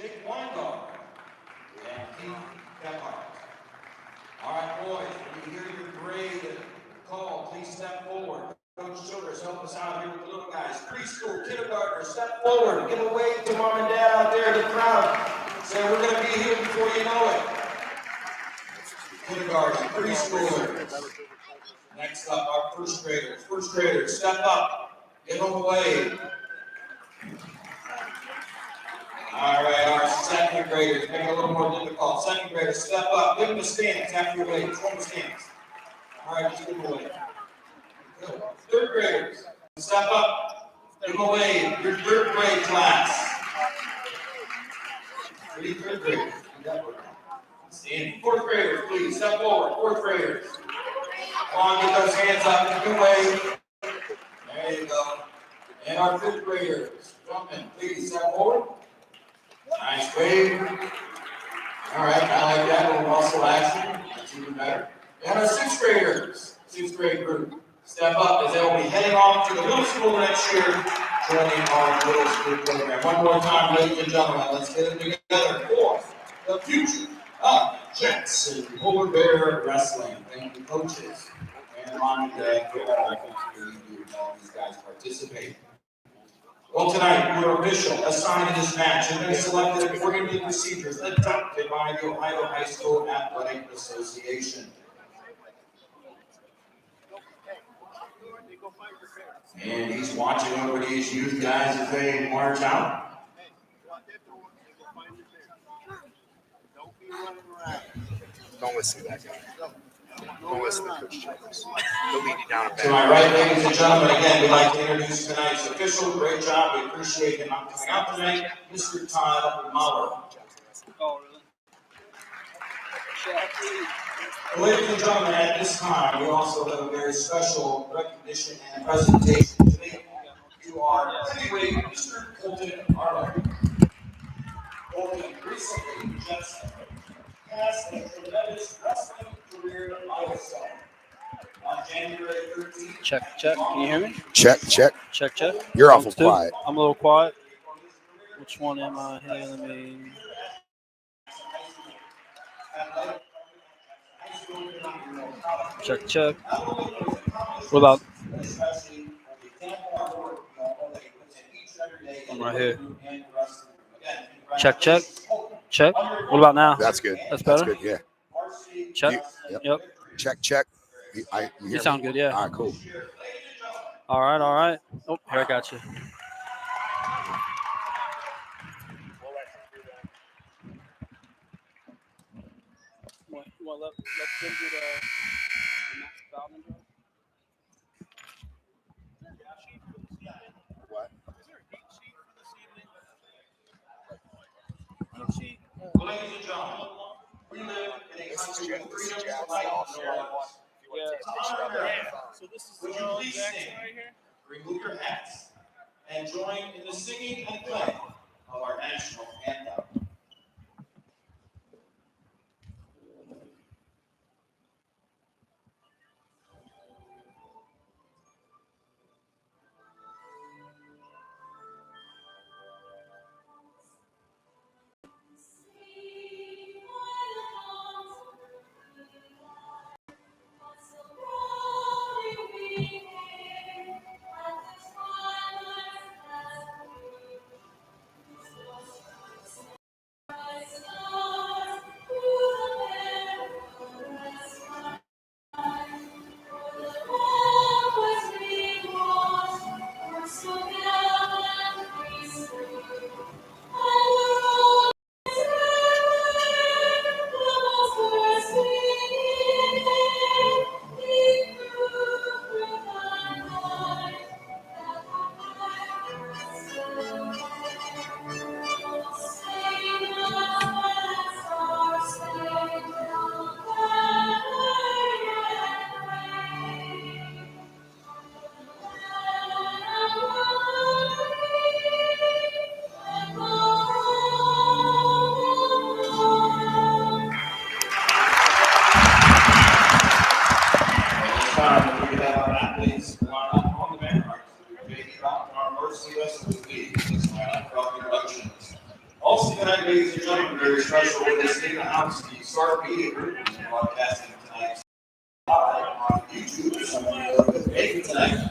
Jake Weingart, and Keith Gephardt. All right, boys, when you hear your grade call, please step forward. Coach Childress, help us out here with the little guys. Preschool, kindergartner, step forward. Give a wave to mom and dad out there in the crowd. Say, we're going to be here before you know it. Kindergarten, preschoolers. Next up, our first graders. First graders, step up. Give them a wave. All right, our second graders, make it a little more difficult. Second graders, step up. Give them a stance after your wave. Show them a stance. All right, just give them a wave. Good. Third graders, step up. Give them a wave. Your third grade class. Three third graders. Stand. Fourth graders, please step forward. Fourth graders. Come on, get those hands up. Give them a wave. There you go. And our fifth graders, jump in. Please step forward. Nice wave. All right, I like that. A little muscle action. That's even better. And our sixth graders, sixth grade group, step up as they will be heading off to the middle school next year, joining our middle school program. One more time, ladies and gentlemen, let's get them together for the future of Jackson Hoover Bear Wrestling. Thank you, coaches and mom and dad for all these guys participate. Well, tonight, your official assigned to this match has been selected according to the procedures adopted by the Ohio High School Athletic Association. And he's watching over these youth guys as they march out. Don't listen to that guy. Don't listen to Coach Childress. He'll lead you down a To my right, ladies and gentlemen, again, we'd like to introduce tonight's official. Great job. We appreciate him coming out tonight, Mr. Todd Mahler. Oh, really? Ladies and gentlemen, at this time, we also have a very special recognition and presentation to make to our heavyweight, Mr. Colton Arnold. Colton recently just passed a tremendous wrestling career milestone. On January 13th. Check. Can you hear me? Check. Check. You're awful quiet. I'm a little quiet. Which one am I? Hey, let me. Check. What about? I'm right here. Check. What about now? That's good. That's better? That's good, yeah. Check. Yep. Check. You sound good, yeah. All right, cool. All right. Oh, here I got you. You want let them do the max Bowden job? What? Is there a date sheet for this evening? Ladies and gentlemen, we live in a country with freedom, life, and no laws. So this is Would you please stand, remove your hats, and join in the singing and playing of our national anthem. ladies and gentlemen, very special with us in the house, the Clarke Media Group, broadcasting tonight live on YouTube. Some of you know the date tonight.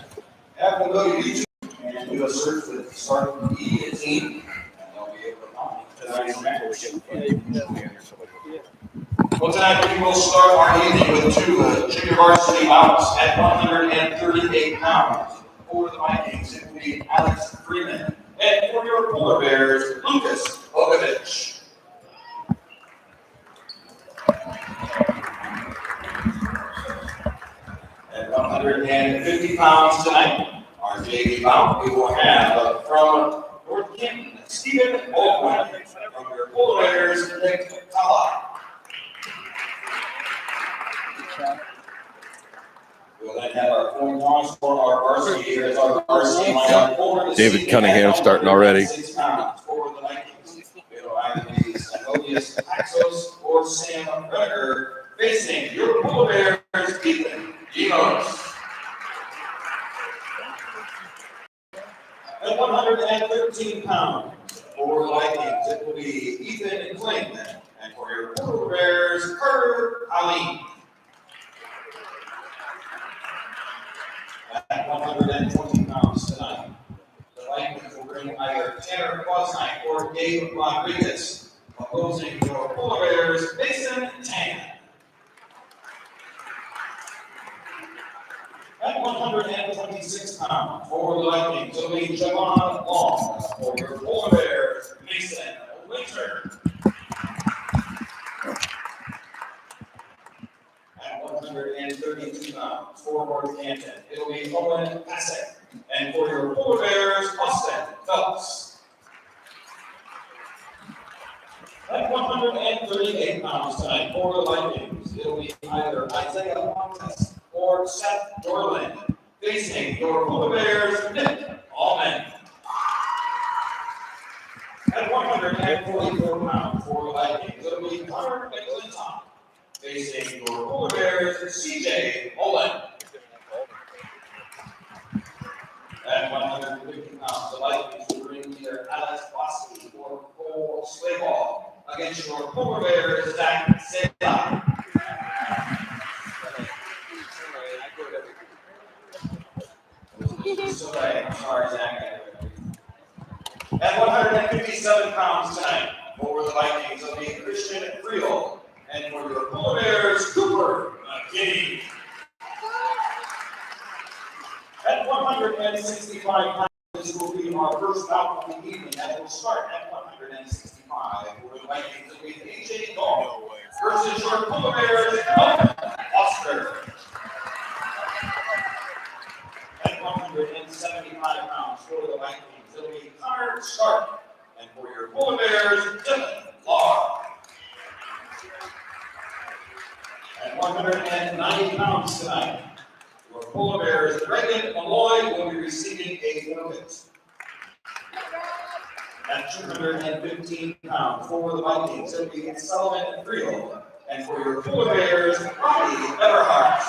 Have to go to YouTube and do a search for the Clarke Media team, and they'll be able to find tonight's match. Well, tonight we will start our evening with two junior varsity bouts at 138 pounds. For the Vikings, it will be Alex Freeman. And for your Polar Bears, Lucas Bogovich. At 150 pounds tonight, our JV bout, we will have from North Canton, Stephen Baldwin. From your Polar Bears, Nick Tala. We'll then have our point launch for our varsity here as our varsity lineup. David Cunningham starting already. 6 pounds for the Vikings. It'll either be Sangovius Axos or Sam Rudiger facing your Polar Bears, Ethan Gimos. At 113 pounds for the Vikings, it will be Ethan Klingman. And for your Polar Bears, Carter Ali. At 120 pounds tonight, the Vikings will bring either Tanner Fausnight or Dave Rodriguez, opposing your Polar Bears, Mason Tan. At 126 pounds for the Vikings, it'll be Javon Long. For your Polar Bears, Mason Winter. At 132 pounds for North Canton, it'll be Owen Passek. And for your Polar Bears, Austin Phelps. At 138 pounds tonight for the Vikings, it'll be either Isaiah Montes or Seth Dorland. Facing your Polar Bears, Nick Allman. At 144 pounds for the Vikings, it'll be Connor McClintock. Facing your Polar Bears, CJ Olin. At 150 pounds, the Vikings will bring either Alex Bosky or Cole Slayball against your Polar Bears, Zach Seda. Sorry, Zach. At 157 pounds tonight, over the Vikings, it'll be Christian Friel. And for your Polar Bears, Cooper McKinney. At 165 pounds, this will be our first bout of the evening. That will start at 165. For the Vikings, it'll be AJ Gall versus your Polar Bears, Oscar. At 175 pounds for the Vikings, it'll be Connor Stark. And for your Polar Bears, Dylan Law. At 190 pounds tonight, your Polar Bears, Reagan Malloy, will be receiving a bonus. At 215 pounds for the Vikings, it'll be Sullivan and Friel. And for your Polar Bears, Robbie Everhart.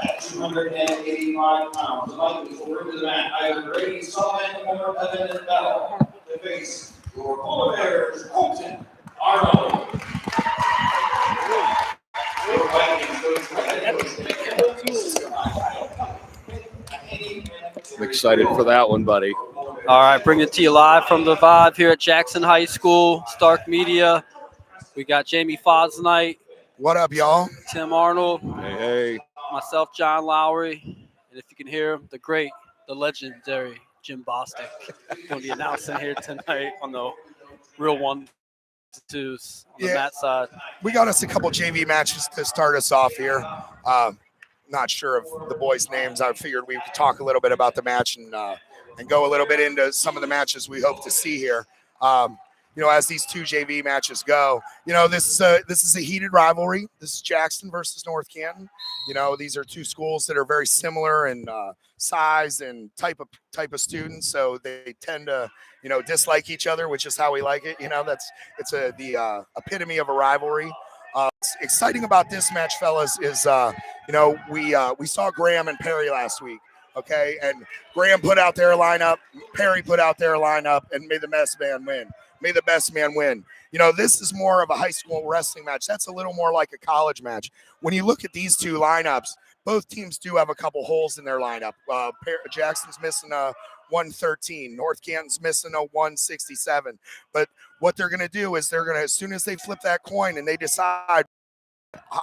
At 285 pounds, the Vikings will bring to the mat either Brady Sullivan or Evan Bell to face your Polar Bears, Colton Arnold. I'm excited for that one, buddy. All right, bring it to you live from the Vibe here at Jackson High School, Stark Media. We got Jamie Fausnight. What up, y'all? Tim Arnold. Hey. Myself, John Lowery. And if you can hear him, the great, the legendary Jim Bostic will be announcing here tonight on the Real 1-2s on the mat side. We got us a couple JV matches to start us off here. Not sure of the boys' names. I figured we could talk a little bit about the match and go a little bit into some of the matches we hope to see here. As these two JV matches go, this is a heated rivalry. This is Jackson versus North Canton. These are two schools that are very similar in size and type of students, so they tend to dislike each other, which is how we like it. It's the epitome of a rivalry. What's exciting about this match, fellas, is we saw Graham and Perry last week. Okay, and Graham put out their lineup, Perry put out their lineup, and may the best man win. May the best man win. You know, this is more of a high school wrestling match. That's a little more like a college match. When you look at these two lineups, both teams do have a couple holes in their lineup. Jackson's missing a 113. North Canton's missing a 167. But what they're going to do is they're going to, as soon as they flip that coin and they decide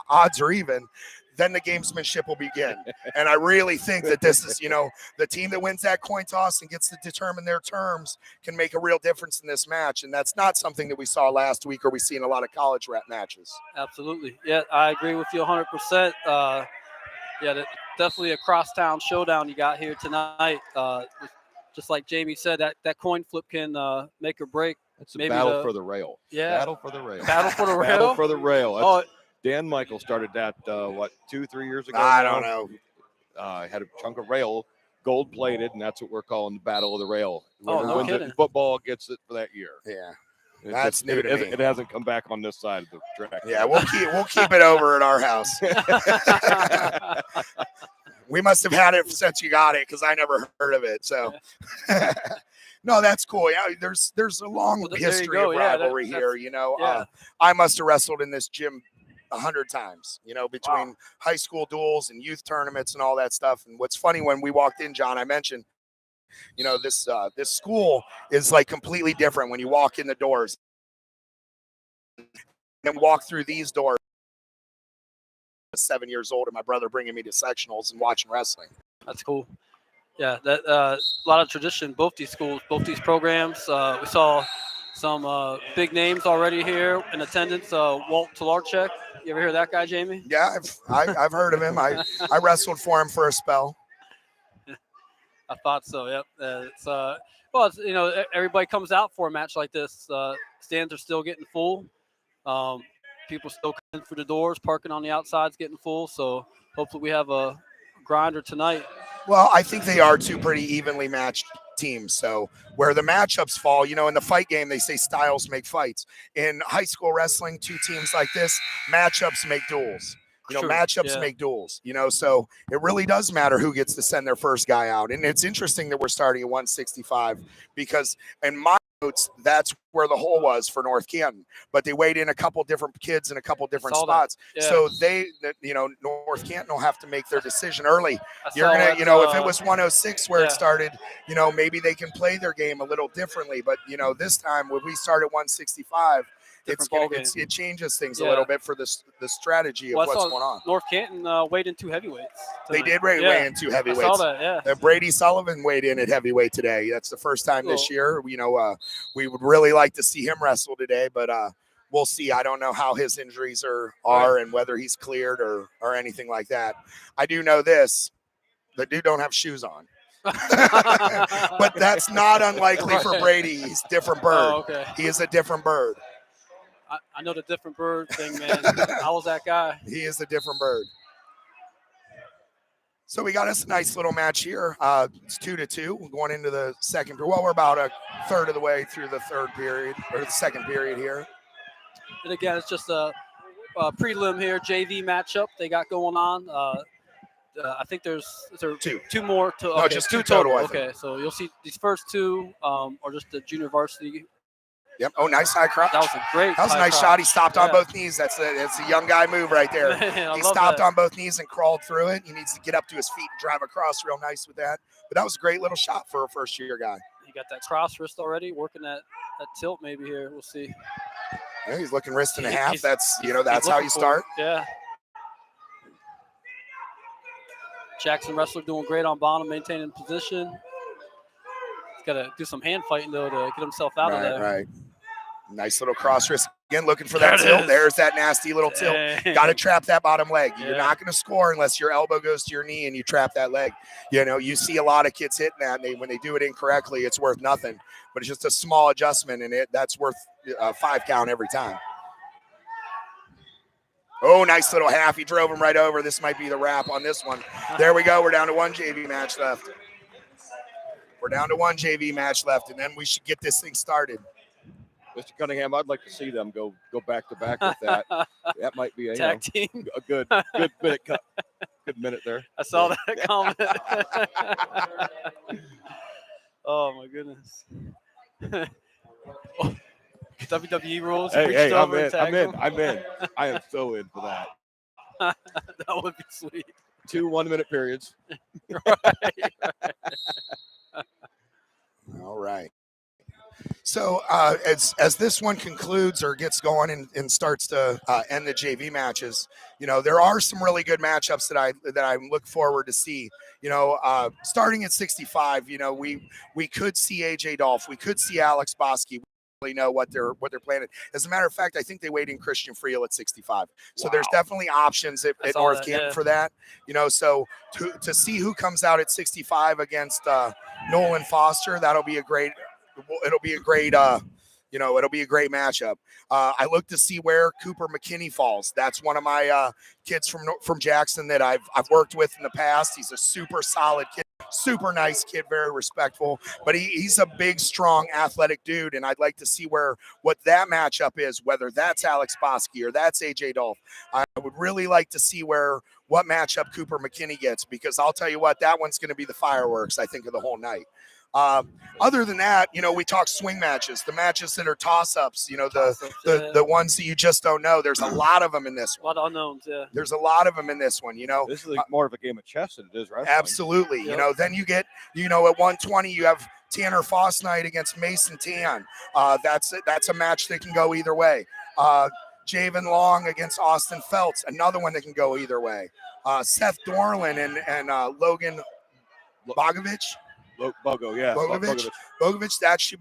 odds are even, then the gamesmanship will begin. And I really think that this is, you know, the team that wins that coin toss and gets to determine their terms can make a real difference in this match. And that's not something that we saw last week or we see in a lot of college rep matches. Absolutely. Yeah, I agree with you 100%. Yeah, definitely a crosstown showdown you got here tonight. Just like Jamie said, that coin flip can make or break. It's a battle for the rail. Yeah. Battle for the rail. Battle for the rail? Battle for the rail. Oh, Dan Michael started that, 2-3 years ago? I don't know. Had a chunk of rail, gold plated, and that's what we're calling the Battle of the Rail. Oh, no Wins it kidding. in football gets it for that year. Yeah. It's That's new to me. It hasn't come back on this side of the track. Yeah, we'll keep it over at our house. We must have had it since you got it because I never heard of it. So, no, that's cool. Yeah, there's a long history of rivalry here. You know, I must have wrestled in this gym 100 times. You know, between high school duels and youth tournaments and all that stuff. And what's funny, when we walked in, John, I mentioned, you know, this school is like completely different when you walk in the doors and walk through these doors. 7 years old and my brother bringing me to sectionals and watching wrestling. That's cool. Yeah, that a lot of tradition. Both these schools, both these programs. We saw some big names already here in attendance. Walt Clarke. You ever hear that guy, Jamie? Yeah, I've heard of him. I wrestled for him for a spell. I thought so. Yep. It's you know, everybody comes out for a match like this. Stands are still getting full. People still coming through the doors, parking on the outsides, getting full. So hopefully we have a grinder tonight. Well, I think they are two pretty evenly matched teams. So where the matchups fall, you know, in the fight game, they say styles make fights. In high school wrestling, two teams like this, matchups make duels. You know, matchups make duels, you know, so it really does matter who gets to send their first guy out. And it's interesting that we're starting at 165 because in my notes, that's where the hole was for North Canton. But they weighed in a couple different kids in a couple different spots. Yeah. So they, you know, North Canton will have to make their decision early. You're going to, you know, if it was 106 where it started, you know, maybe they can play their game a little differently. But, you know, this time when we start at 165, it changes things a little bit for the strategy of what's going on. North Canton weighed in 2 heavyweights tonight. They did weigh in 2 heavyweights. I saw that, yeah. Brady Sullivan weighed in at heavyweight today. That's the first time this year. You know, we would really like to see him wrestle today, but we'll see. I don't know how his injuries are and whether he's cleared or anything like that. I do know this: the dude don't have shoes on. But that's not unlikely for Brady. He's a different bird. Oh, okay. He is a different bird. I know the different bird thing, man. I was that guy. He is a different bird. So we got us a nice little match here. It's 2-2. We're going into the second period. Well, we're about a third of the way through the third period, or the second period here. And again, it's just a prelim here, JV matchup they got going on. I think there's two more. No, just two total. Okay, so you'll see these first 2 are just the junior varsity. Yep. Oh, nice high crotch. That was a great. That was a nice shot. He stopped on both knees. That's a young guy move right there. Man, he stopped on both knees and crawled through it. He needs to get up to his feet and drive across real nice with that. But that was a great little shot for a first-year guy. He got that cross wrist already, working that tilt maybe here. We'll see. Yeah, he's looking wrist and a half. That's how you start. Yeah. Jackson wrestler doing great on bottom, maintaining position. He's got to do some hand fighting though to get himself out of there. Right. Nice little cross wrist. Again, looking for that tilt. There's that nasty little tilt. Got to trap that bottom leg. You're not going to score unless your elbow goes to your knee and you trap that leg. You know, you see a lot of kids hitting that, and when they do it incorrectly, it's worth nothing. But it's just a small adjustment, and that's worth a 5 count every time. Oh, nice little half. He drove him right over. This might be the wrap on this one. There we go. We're down to 1 JV match left. And then we should get this thing started. Mr. Cunningham, I'd like to see them go back to back with that. That might be tag team. A good Good minute there. I saw that comment. Oh my goodness. WWE rules. Hey, reached hey, I'm over and in. tagged him. I'm in. I am so in for that. That would be sweet. 2 1-minute periods. Right. All right. So as this one concludes or gets going and starts to end the JV matches, there are some really good matchups that I look forward to see. Starting at 65, we could see AJ Dolph, we could see Alex Bosky. Really know what they're planning. As a matter of fact, I think they weighed in Christian Friel at 65. So there's definitely options at North Canton for that. So to see who comes out at 65 against Nolan Foster, it'll be a great matchup. I look to see where Cooper McKinney falls. That's one of my kids from Jackson that I've worked with in the past. He's a super solid kid, super nice kid, very respectful, but he's a big, strong, athletic dude, and I'd like to see what that matchup is, whether that's Alex Bosky or that's AJ Dolph. I would really like to see what matchup Cooper McKinney gets, because I'll tell you what, that one's going to be the fireworks, I think, of the whole night. Other than that, we talk swing matches, the matches that are toss-ups, the ones that you just don't know. There's a lot of them in this one. A lot of unknowns, yeah. There's a lot of them in this one, This is more of a game of chess than it is wrestling. Absolutely. Yep. Then you get, at 120, you have Tanner Fausnight against Mason Tan. That's a match that can go either way. Javen Long against Austin Feltz, another one that can go either way. Seth Dorland and Logan Bogovich. Bogovich, that could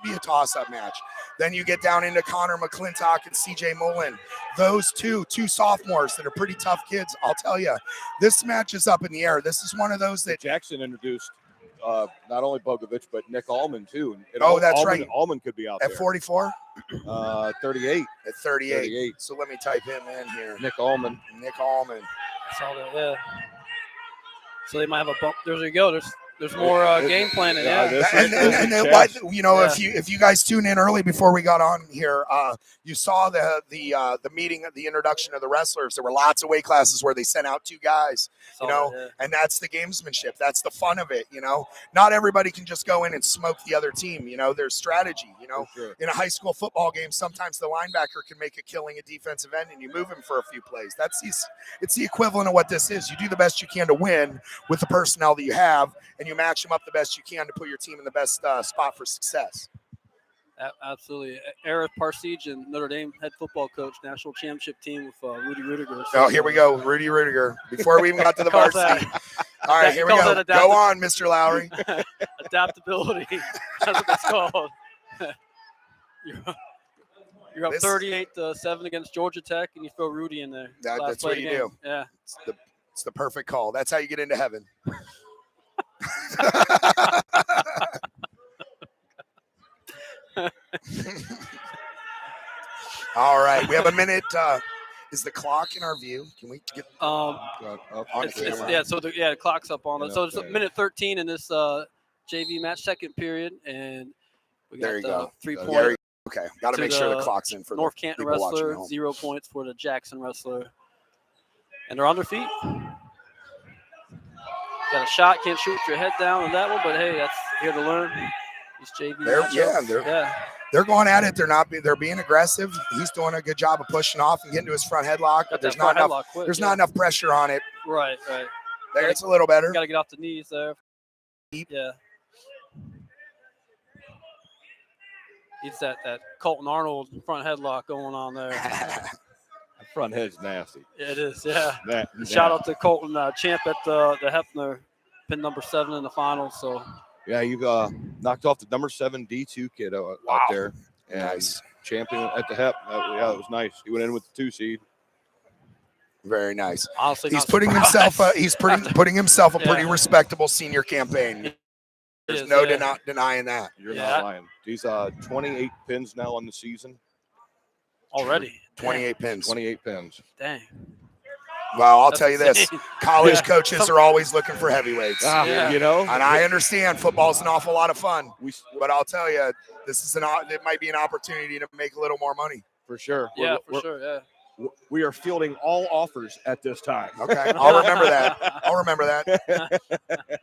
be a toss-up match. Then you get down into Connor McClintock and CJ Mullen. Those two sophomores that are pretty tough kids. I'll tell you, this match is up in the air. This is one of those that Jackson introduced not only Bogovich but Nick Allman too. And that's Allman, right. Allman could be out at there 44. 38. At 38. So let me type him in here. Nick Allman. I saw that, yeah. So they might have a bump. There you go. There's more game planning. Yeah. If you guys tune in early before we got on here, you saw the meeting, the introduction of the wrestlers. There were lots of weight classes where they sent out two guys, and that's the gamesmanship. That's the fun of it. Not everybody can just go in and smoke the other team. There's strategy. Sure. In a high school football game, sometimes the linebacker can make a killing at defensive end, and you move him for a few plays. It's the equivalent of what this is. You do the best you can to win with the personnel that you have, and you match them up the best you can to put your team in the best spot for success. Absolutely. Eric Parsige, and Notre Dame head football coach, national championship team with Rudy Rudiger. Oh, here we go, Rudy Rudiger. Before we even got to the varsity. All right, here we go. Go on, Mr. Lowery. Adaptability. That's what it's called. You're up 38-7 against Georgia Tech, and you throw Rudy in there. That's what you do. Yeah. It's the perfect call. That's how you get into heaven. All right, we have a minute. Is the clock in our view? Can we get up on camera? The clock's up on it. So it's minute 13 in this JV match, second period, and we got there you go. 3 points. Okay, got to make sure the clock's in for North the Canton people wrestler, watching 0 points for the Jackson wrestler, and they're on their feet. Got a shot, can't shoot with your head down on that one, but hey, that's here to learn. These JV they're going at it. They're being aggressive. He's doing a good job of pushing off and getting to his front headlock. But there's not enough pressure on it. Right. There, it's a little better. Got to get off the knees there. Yeah. It's that Colton Arnold front headlock going on there. That front head's nasty. Yeah, it is, yeah. Shout out to Colton, champ at the Hefner, pin number 7 in the final. So yeah, you knocked off the number 7 D2 kid out there. And nice. Champion at the Hep. That was nice. He went in with the 2 seed. Very nice. Honestly, he's putting himself a pretty respectable senior campaign. There's no denying that. You're not lying. He's 28 pins now on the season. Already. 28 pins. 28 pins. Dang. Well, I'll tell you this. College coaches are always looking for heavyweights. You know? And I understand football's an awful lot of fun. But I'll tell you, it might be an opportunity to make a little more money. For sure. For sure, yeah. We are fielding all offers at this time. Okay, I'll remember that. I'll remember that.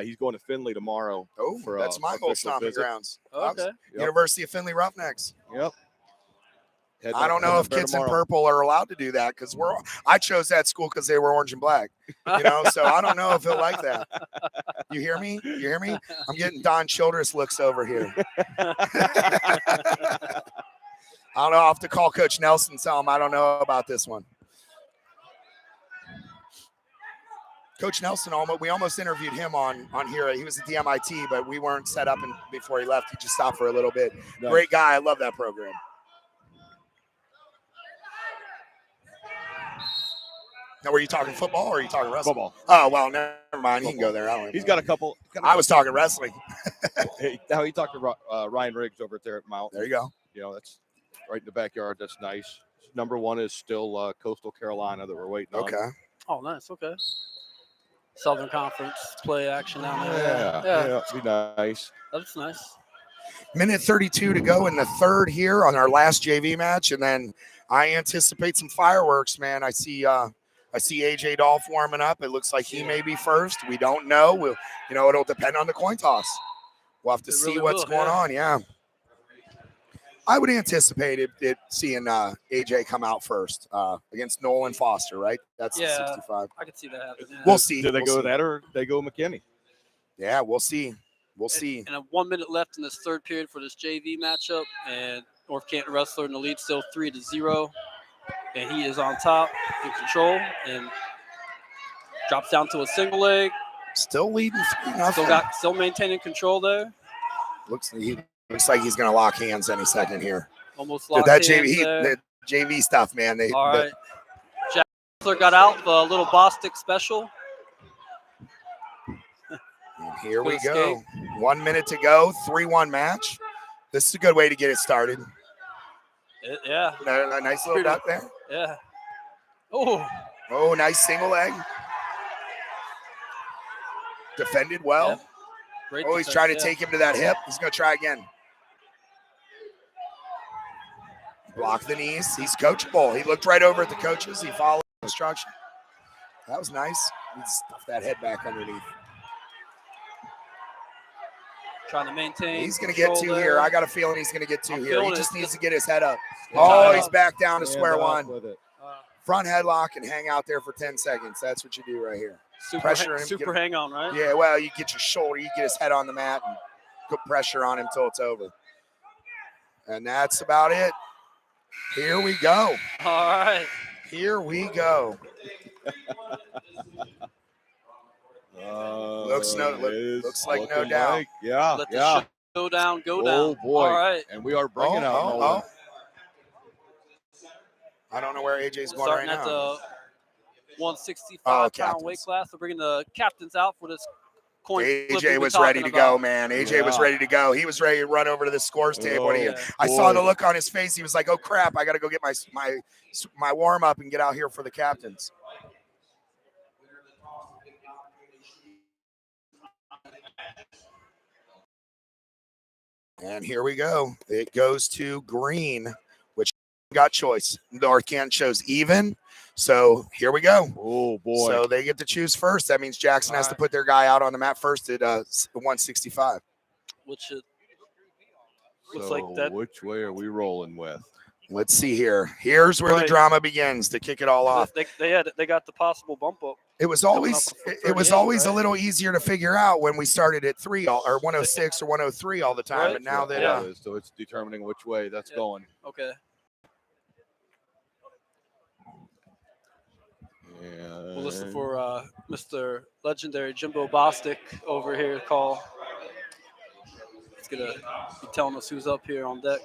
He's going to Findlay tomorrow. Oh, for that's my old official stomping visit. grounds. Okay. Yep. University of Findlay Roughnecks. Yep. I don't know if kids in purple are allowed to do that because I chose that school because they were orange and black, so I don't know if he'll like that. You hear me? You hear me? I'm getting Don Childress looks over here. I don't know. I'll have to call Coach Nelson, tell him I don't know about this one. Coach Nelson, we almost interviewed him on here. He was at the MIT, but we weren't set up before he left. He just stopped for a little bit. Nice. Great guy. I love that program. Now, were you talking football or are you talking wrestling? Football. Oh, well, never mind. Football. He can go there. I don't He's got a couple. I was talking wrestling. Now he talked to Ryan Riggs over there at Mount. There you go. That's right in the backyard. That's nice. Number one is still Coastal Carolina that we're waiting on. Okay. Oh, nice. Okay. Southern Conference play action down there. Yeah. Be nice. That's nice. Minute 32 to go in the third here on our last JV match, and then I anticipate some fireworks, man. I see AJ Dolph warming up. It looks like he may be first. We don't know. It'll depend on the coin toss. We'll have to see what's going on. Yeah. I would anticipate it seeing AJ come out first against Nolan Foster, right? That's the 65. I could see that happening. Yeah. We'll see. Do they go that or they go McKinney? Yeah, we'll see. We'll see. And 1 minute left in this third period for this JV matchup, and North Canton Wrestler in the lead still 3-0, and he is on top in control and drops down to a single leg. Still leading 3-0. Still maintaining control there. Looks like he's going to lock hands any second here. Almost locked hands there. The JV stuff, man. All right. Jack Wrestler got out the little Bostic special. And here we go. 1 minute to go. 3-1 match. This is a good way to get it started. Yeah. A nice little duck there. Yeah. Oh, nice single leg. Defended well. Yeah. Great he's trying to take him to that hip. He's going to try again. Block the knees. He's coachable. He looked right over at the coaches. He followed instruction. That was nice. He stuffed that head back underneath. Trying to maintain. He's going to get two here. I got a feeling he's going to get two here. He just needs to get his head up. He's back down to square one. Front headlock and hang out there for 10 seconds. That's what you do right here. Pressure him. Super hang on, right? Yeah, well, you get your shoulder, you get his head on the mat and put pressure on him until it's over. And that's about it. Here we go. All right. Here we go. Looks like no doubt. Let the showdown go down. Oh, boy. All right. And we are bringing out I don't know where AJ's going starting right at now. the 165-pound weight class. They're bringing the captains out for this coin flip. AJ was ready to go, man. AJ was ready to go. He was ready to run over to the scores table. I saw the look on his face. He was like, "Oh crap! I got to go get my warm up and get out here for the captains." And here we go. It goes to green, which got choice. North Canton chose even. So here we go. Oh, boy. So they get to choose first. That means Jackson has to put their guy out on the mat first at 165. Which looks like that. Which way are we rolling with? Let's see here. Here's where the drama begins to kick it all off. They got the possible bump up. It was always a little easier to figure out when we started at 3 or 106 or 103 all the time. Right. But now that so it's determining which way that's going. Okay. And We'll listen for Mr. Legendary Jimbo Bostic over here call. He's gonna be telling us who's up here on deck.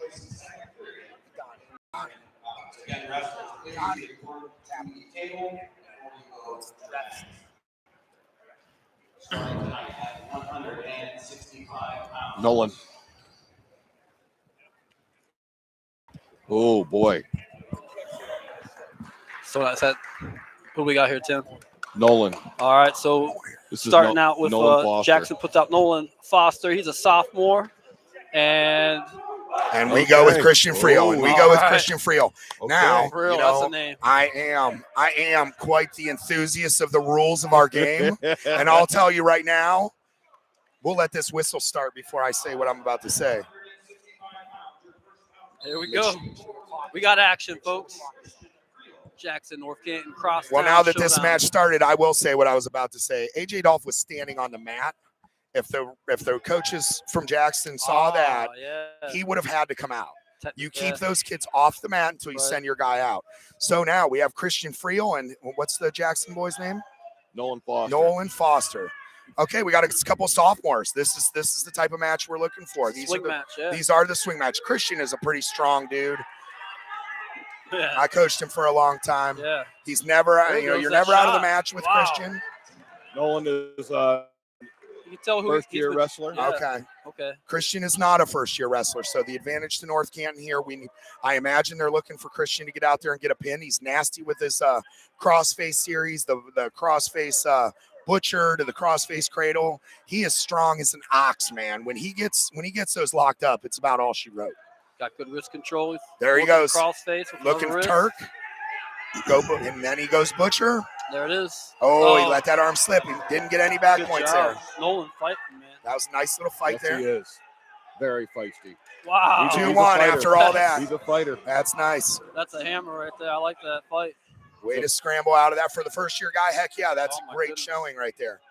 Nolan. Oh, boy. So that's that. Who we got here, Tim? Nolan. All right, so starting out with Nolan Foster. Jackson puts out Nolan Foster. He's a sophomore, and And we go with Okay. Christian Friel. And we go with All right. Christian Friel. Okay. Now, For real, you that's know, a name. I am quite the enthusiast of the rules of our game. And I'll tell you right now, we'll let this whistle start before I say what I'm about to say. Here we go. We got action, folks. Jackson, North Canton, Crosstown. Well, now that this showdown. match started, I will say what I was about to say. AJ Dolph was standing on the mat. If the coaches from Jackson saw that, yeah. he would have had to come out. You keep Yeah. those kids off the mat until you Right. send your guy out. So now we have Christian Friel and what's the Jackson boy's name? Nolan Foster. Nolan Foster. Okay, we got a couple sophomores. This is the type of match we're looking for. Swing match, yeah. These are the swing match. Christian is a pretty strong dude. Yeah. I coached him for a long time. Yeah. He's never, There you're goes never that out of the shot. match with Wow. Christian. Nolan is You can tell who first-year he's with- wrestler. Yeah. Okay. Okay. Christian is not a first-year wrestler, so the advantage to North Canton here. I imagine they're looking for Christian to get out there and get a pin. He's nasty with his crossface series, the crossface butcher to the crossface cradle. He is strong as an ox, man. When he gets those locked up, it's about all she wrote. Got good wrist control. There he Working goes. Crossface with Looking another for wrist. Turk. And then he goes butcher. There it is. Oh, he let that arm slip. He didn't get any back Good points job. there. Nolan fighting, man. That was a nice little fight Yes, there. he is. Very feisty. Wow. He's a 2-1 fighter. after all that. He's a fighter. That's nice. That's a hammer right there. I like that fight. Way to scramble out of that for the first-year guy. Heck yeah, that's Oh, a my great goodness. showing right there.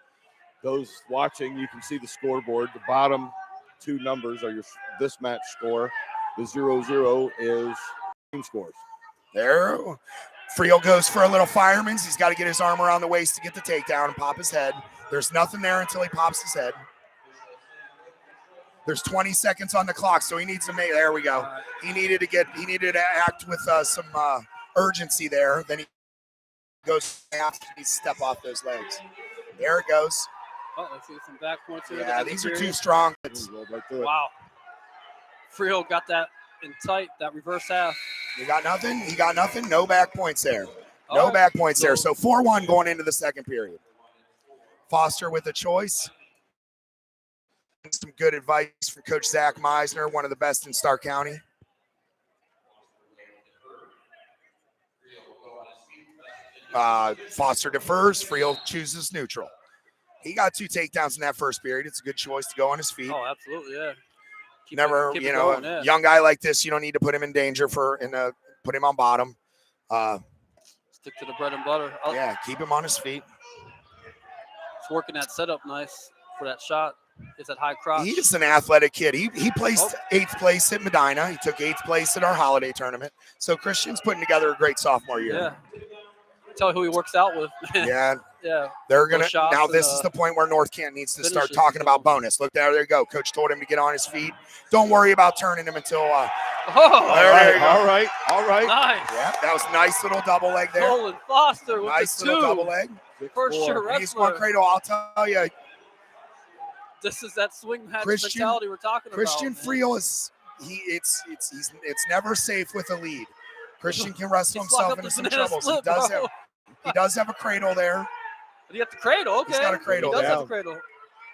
Those watching, you can see the scoreboard. The bottom two numbers are this match score. The 0-0 is team scores. There. Friel goes for a little fireman's. He's got to get his arm around the waist to get the takedown and pop his head. There's nothing there until he pops his head. There's 20 seconds on the clock, so he needs to make. There we go. He needed to act with some urgency there. Then he goes after he step off those legs. There it goes. Let's see some back points here. Yeah, these are two strong. Right through it. Wow. Friel got that in tight, that reverse half. He got nothing. He got nothing. No back points there. No All right. back points there. So 4-1 going into the second period. Foster with a choice. Some good advice from Coach Zach Meisner, one of the best in Stark County. Foster defers. Friel chooses neutral. He got 2 takedowns in that first period. It's a good choice to go on his feet. Oh, absolutely, yeah. Keep Never, it you know, going, yeah. a young guy like this, you don't need to put him in danger put him on bottom. Stick to the bread and butter. Yeah, keep him on his feet. It's working that setup nice for that shot. It's that high crotch. He is an athletic kid. He placed 8th place at Medina. He took 8th place at our holiday tournament. So Christian's putting together a great sophomore year. Yeah. Tell who he works out with. Yeah. Yeah. They're gonna shots now. and, This is the point where North Canton needs to start finishes. talking about bonus. Look there, you go. Coach told him to get on his feet. Don't worry about turning him until. Oh, There you go. All right. nice. Yeah, that was a nice little double leg there. Nolan Foster with Nice the little double two. leg. First year And he's one wrestler. cradle. I'll tell you, This is that swing match Christian- mentality we're talking Christian about. Friel is it's never safe with a lead. Christian can wrestle He's locked himself up into the some banana troubles. split, bro. He does have a cradle there. But he got the cradle. Okay. He's got a cradle He does have down. a cradle.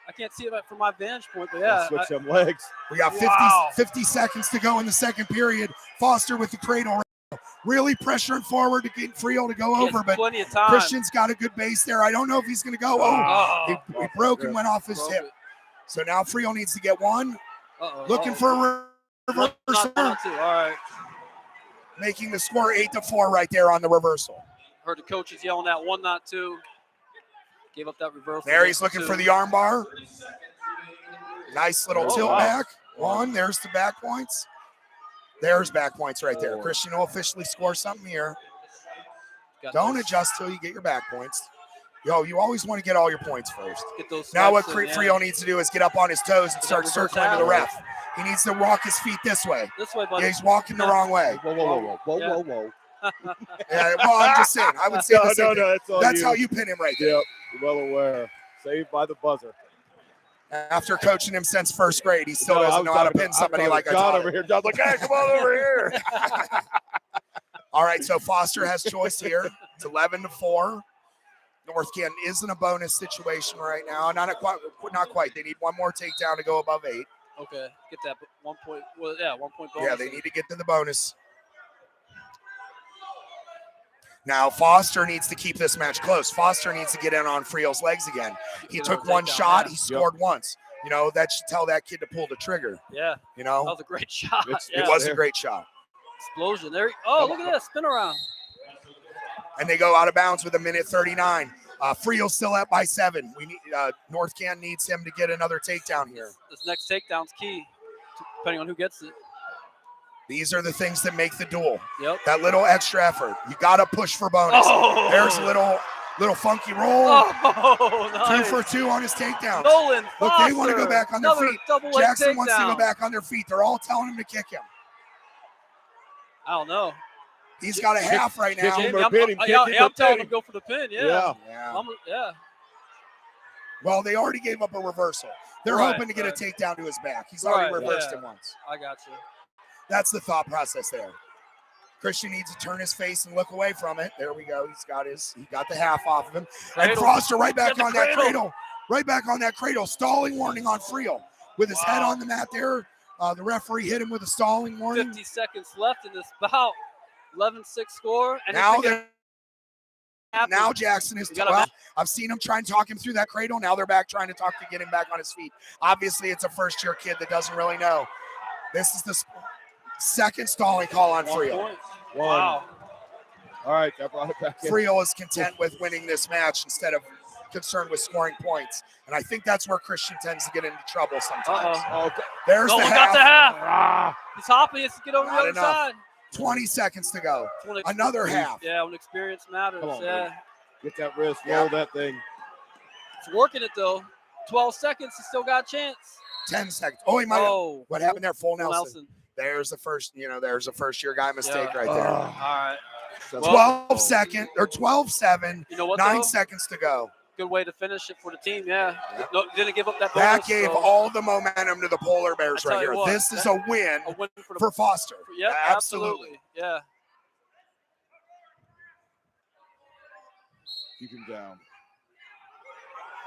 I can't see it from my vantage point, but Yeah, yeah. switch them legs. We got 50, Wow. 50 seconds to go in the second period. Foster with the cradle. Really pressuring forward to get Friel to go He has over, but plenty of time. Christian's got a good base there. I don't know if he's going to go. Oh. He broke and went off his Broke hip. it. So now Friel needs to get one. Uh-oh. Looking for a reversal. Not two. All right. Making the score 8-4 right there on the reversal. Heard the coaches yelling that 1, not 2. Gave up that reversal. There he's looking for the arm bar. Nice little Oh, tilt wow. back. One, there's the back points. There's back points right there. Oh. Christian will officially score something here. Got Don't those- adjust till you get your back points. You always want to get all your points first. Get those Now what swipes in, yeah. Friel needs to do is get up on his toes and Is start that reverse circling to the out? ref. He needs to walk his feet this way. This way, buddy. Yeah, he's walking the wrong way. Whoa. Yeah, well, I'm just saying. I would say the same thing. That's all That's how you pin him right there. Yep, well aware. Saved by the buzzer. After coaching him since first grade, he still No, doesn't I'm know how to talking- pin I'm somebody talking like I John taught over him. here. John's like, hey, come on over here. All right, so Foster has choice here. It's 11-4. North Canton is in a bonus situation right now. Not quite. They need one more takedown to go above 8. Okay, get that 1 point. Well, yeah, 1 point bonus. Yeah, they need to get to the bonus. Now, Foster needs to keep this match close. Foster needs to get in on Friel's legs again. He Get took another one takedown, shot. yeah. He scored once. You know, that should tell that kid to pull the trigger. Yeah, You that know, was a great shot. it was a great shot. Explosion. There. Oh, look at that spin around. And they go out of bounds with 1:39. Friel's still up by 7. We need North Can needs him to get another takedown here. This next takedown's key, depending on who gets it. These are the things that make the duel. Yep. That little extra effort. You got to push for bonus. Oh. There's a little funky roll. Oh, nice. 2 for 2 on his takedown. Nolan Look, they want to go Foster. back on their Another feet. double leg Jackson wants to go takedown. back on their feet. They're all telling him to kick him. I don't know. He's got a half right now. kick him. I'm, pin him, I'm kick him, telling pin him him. to go for the pin. Yeah. Yeah. Yeah. Yeah. Well, they already gave up a reversal. They're Right, hoping to get right. a takedown to his back. He's already Right, reversed yeah. him once. I got you. That's the thought process there. Christian needs to turn his face and look away from it. There we go. He got the half off of him. And Cradle. Foster right back Get the on that cradle. cradle. Right back on that cradle. Stalling warning on Friel. With his head on the mat there. The referee hit him with a stalling warning. 50 seconds left in this bout. 11-6 score. And Now Jackson is I've seen him try and talk him through that cradle. Now they're back trying to talk to get him back on his feet. Obviously, it's a first-year kid that doesn't really know. This is the second stalling call on Friel. Wow. All right, that brought it back in. Friel is content with winning this match instead of concerned with scoring points. And I think that's where Christian tends to get into trouble sometimes. Uh-oh. There's Nolan the got half. the half. He's hopping. He has to get over Not the other enough. side. 20 seconds to go. When Another half. Yeah, when experience matters. Come on, yeah. baby. Get that wrist, roll that thing. It's working it, though. 12 seconds. He still got a chance. 10 seconds. Oh, he might have. Oh. What happened there? Full Full Nelson. There's the first, there's a first-year guy mistake Yeah. right there. All right. 12-7. You know what, 9 though? seconds to go. Good way to finish it for the team, yeah. No, didn't give up that That bonus, gave so all the momentum to the Polar Bears I tell right you here. what, This is a win a win for, for Foster. Yeah, Absolutely. Yeah. Keep him down.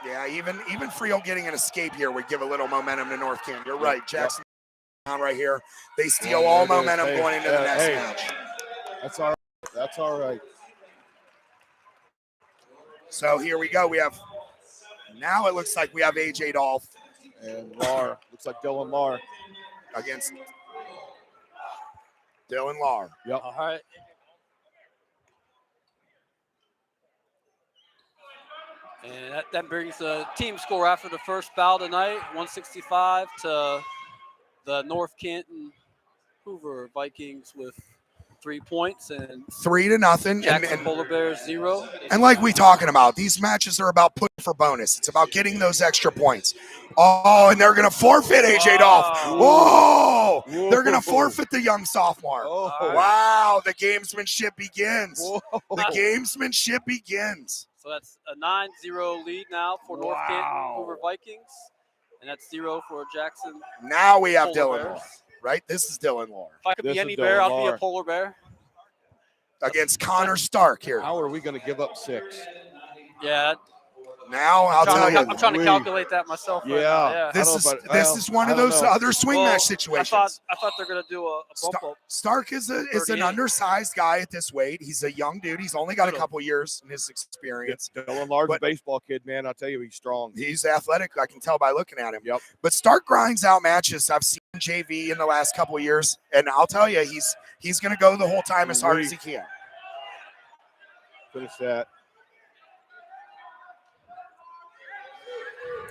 Yeah, even Friel getting an escape here would give a little momentum to North Can. You're right. Jackson down right here. They steal all momentum going into the next match. That's all right. That's all right. So here we go. Now it looks like we have AJ Dolph And Lar. Looks like Dylan Lar. against Dylan Lar. Yep. All right. And that brings the team score after the first bout tonight, 165 to the North Canton Hoover Vikings with 3 points and 3-0. Jackson Polar Bears 0. And like we talking about, these matches are about putting for bonus. It's about getting those extra points. Oh, and they're going to forfeit AJ Dolph. Whoa! They're going to forfeit the young sophomore. Oh, Wow, the gamesmanship begins. Whoa. The gamesmanship begins. So that's a 9-0 lead now for North Canton Hoover Vikings. And that's 0 for Jackson Now we have Polar Dylan Bears. Lar, right? This is Dylan Lar If I could This be is any bear, Dylan I'd be Lar. a polar bear. against Connor Stark here. How are we going to give up 6? Yeah. Now I'll tell you, I'm trying to calculate that myself. Right now. Yeah. this is one of I don't those know. other swing Well, match situations. I thought they're gonna do a bump up. Stark is an 38. undersized guy at this weight. He's a young dude. He's only got a Little. couple years in his experience. Dylan Lar's a But- baseball kid, man. I'll tell you, he's strong. He's athletic. I can tell by looking at him. Yep. But Stark grinds out matches. I've seen JV in the last couple of years, and I'll tell you, he's going to go the whole time as hard as he can. Finish that.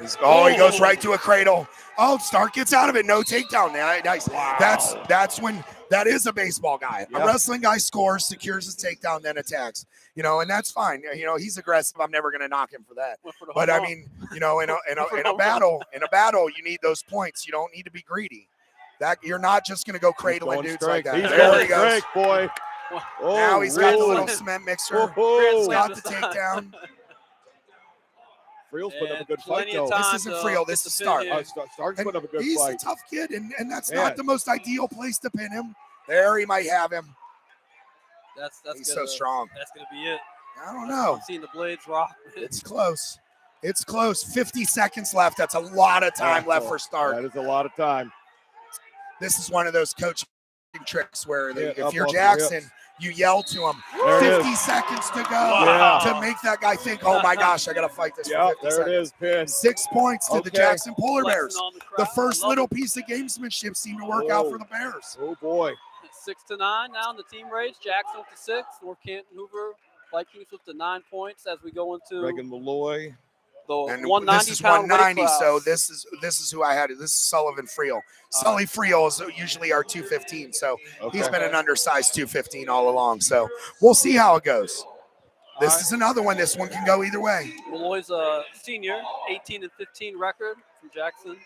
He goes right to a cradle. Oh, Stark gets out of it. No takedown. Nice. Wow. That's when that is a baseball guy. Yeah. A wrestling guy scores, secures his takedown, then attacks. And that's fine. He's aggressive. I'm never going to knock him for that. Went for the But home I run. mean, in a battle, you need those points. You don't need to be greedy. That you're not just going to go cradling He's dudes going like that. strength. He's There going he goes. strength, boy. Oh, Now he's got the whoa. little cement mixer. Whoa. Got the This time. takedown. Friel's putting up a And good fight, plenty of though. time This isn't to Friel, get this the is pin Stark. here. Stark's And putting up a good he's fight. a tough kid, and that's Man. not the most ideal place to pin him. There, he might have him. That's He's gonna, so strong. That's gonna be it. I don't know. I'm seeing the blades rock. It's close. It's close. 50 seconds left. That's a lot of time left for start. That is a lot of time. This is one of those coaching tricks where if you're off the Jackson, hips. you yell to him, There it 50 is. seconds to go Wow. to make that guy think, oh my gosh, I got to fight this for Yeah, 50 there seconds. it is, pin. 6 points to the Okay. Jackson Polar Flexing Bears. on the The crowd. first I love little it. piece of gamesmanship seemed to work out for the Bears. Oh, boy. It's 6-9 now in the team race. Jackson with the 6. North Canton Hoover Vikings with the 9 points as we go into Reagan Malloy. the And 190 this is pound 190, weight so class. this is who I had. This is Sullivan Friel. Sully Friel is usually our 215, so he's been an undersized 215 all along. So we'll see how it goes. This is another one. This one can go either way. Malloy's a senior, 18-15 record from Jackson.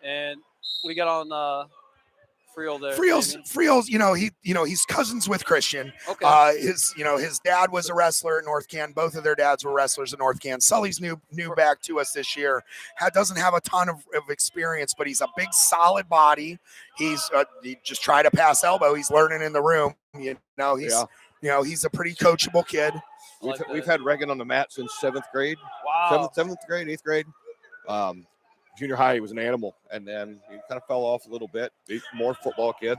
And what do you got on Friel there? Friel's, he's cousins with Christian. Okay. His dad was a wrestler at North Canton. Both of their dads were wrestlers at North Canton. Sully's new back to us this year. Doesn't have a ton of experience, but he's a big, solid body. He just tried to pass elbow. He's learning in the room. He's a pretty coachable kid. We've had Reagan on the mat since 7th grade. Wow. 7th grade, 8th grade. Junior high, he was an animal, and then he kind of fell off a little bit. He's more football kid.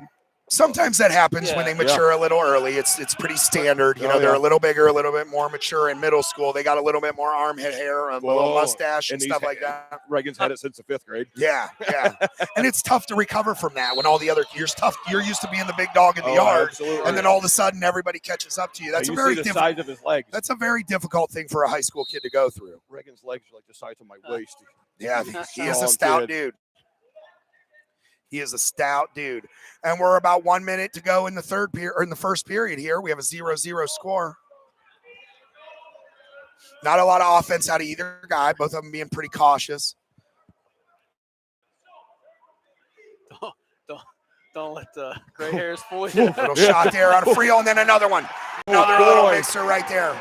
Sometimes that happens when they mature a little early. It's pretty standard. They're a little bigger, a little bit more mature in middle school. They got a little bit more armpit hair, a little mustache and stuff like that. Reagan's had it since the 5th grade. Yeah. And it's tough to recover from that when all the other years tough. You're used to being the big dog in the yard, absolutely. and then all of a sudden everybody catches up to you. That's you a very see the difficult. size of his legs. That's a very difficult thing for a high school kid to go through. Reagan's legs are like the size of my waist. Yeah, he is a stout dude. He is a stout dude. And we're about 1 minute to go in the first period here. We have a 0-0 score. Not a lot of offense out of either guy, both of them being pretty cautious. Don't let the gray hairs fool you. Little shot there on a Friel, and then another one. Another little mixer right there.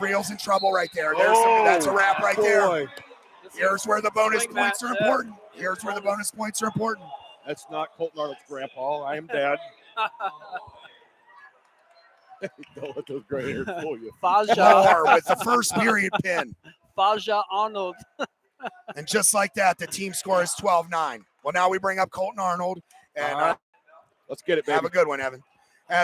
Friel's in trouble right there. That's a wrap right there. Here's where the bonus points are important. Here's where the bonus points are important. That's not Colton Arnold's grandpa. I am dad. Don't let those gray hairs fool you. Faja with the first period pin. Faja Arnold. And just like that, the team score is 12-9. Well, now we bring up Colton Arnold. And let's get it, baby. Have a good one, Evan.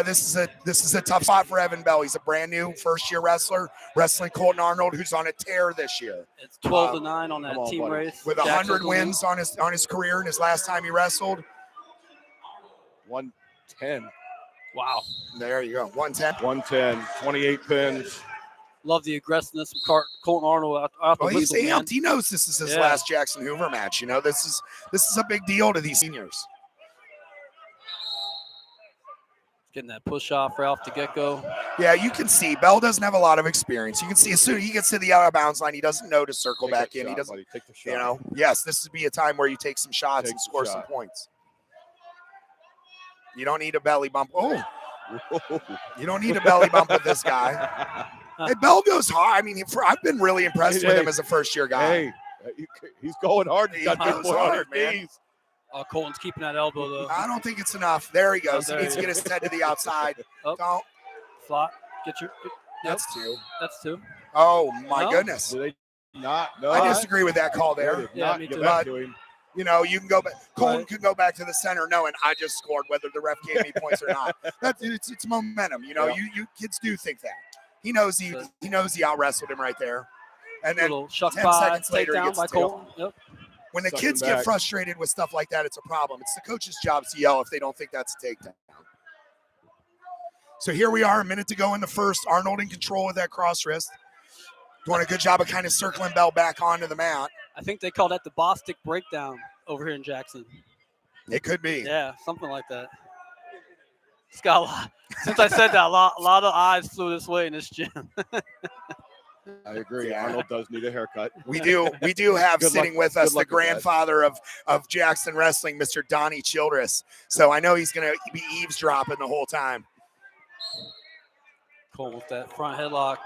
This is a tough spot for Evan Bell. He's a brand new first-year wrestler, wrestling Colton Arnold, who's on a tear this year. It's 12-9 on that team race. With 100 wins on his career in his last time he wrestled. 110. Wow. There you go. 110. 110. 28 pins. Love the aggressiveness from Colton Arnold. He's amped. He knows this is his last Jackson Hoover match. This is a big deal to these seniors. Getting that push off right off the get-go. Yeah, you can see Bell doesn't have a lot of experience. You can see as soon as he gets to the out of bounds line, he doesn't know to circle back in. He doesn't. Take the shot. Yes, this would be a time where you take some shots and score some points. You don't need a belly bump. Oh, you don't need a belly bump with this guy. Hey, Bell goes hard. I mean, I've been really impressed with him as a first-year guy. Hey, he's going hard. He goes hard, man. Colton's keeping that elbow, though. I don't think it's enough. There he goes. He needs to get his head to the outside. Don't. Flop. That's two. That's two. Oh, my goodness. Do they not? No. I disagree with that call there. Yeah, me too. You can go back. Colton can go back to the center knowing I just scored, whether the ref gave me points or not. It's momentum. You kids do think that. He knows he out wrestled him right there. And then 10 seconds later, he gets by Colton. Yep. When the kids get frustrated with stuff like that, it's a problem. It's the coach's job to yell if they don't think that's a takedown. So here we are, a minute to go in the first. Arnold in control with that cross wrist. Doing a good job of kind of circling Bell back onto the mat. I think they call that the Bostic breakdown over here in Jackson. It could be. Yeah, something like that. It's got a lot. Since I said that, a lot of eyes flew this way in this gym. I agree. Yeah. Arnold does need a haircut. We do have sitting with us the grandfather of Jackson Wrestling, Mr. Donnie Childress. So I know he's going to be eavesdropping the whole time. Cool with that front headlock.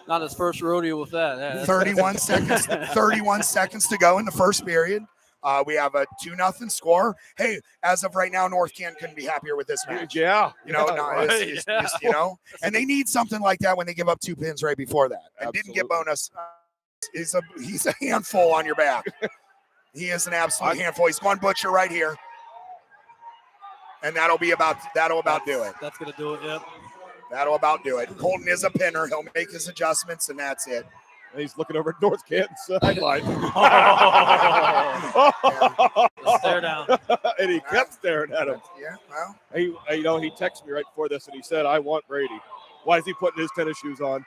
Not his first rodeo with that. Yeah, 31 seconds. 31 seconds to go in the first period. We have a 2-0 score. Hey, as of right now, North Canton couldn't be happier with this match. Yeah. You know, right. you know, and they need something like that when they give up 2 pins right before that and didn't get Absolutely. bonus. He's a handful on your back. He is an absolute handful. He's one butcher right here, and that'll about do it. That's gonna do it. Yep. That'll about do it. Colton is a pinner. He'll make his adjustments, and that's it. And he's looking over at North Canton sideline. Stare down. And he kept staring at him. Yeah, well. He texted me right before this, and he said, "I want Brady." Why is he putting his tennis shoes on?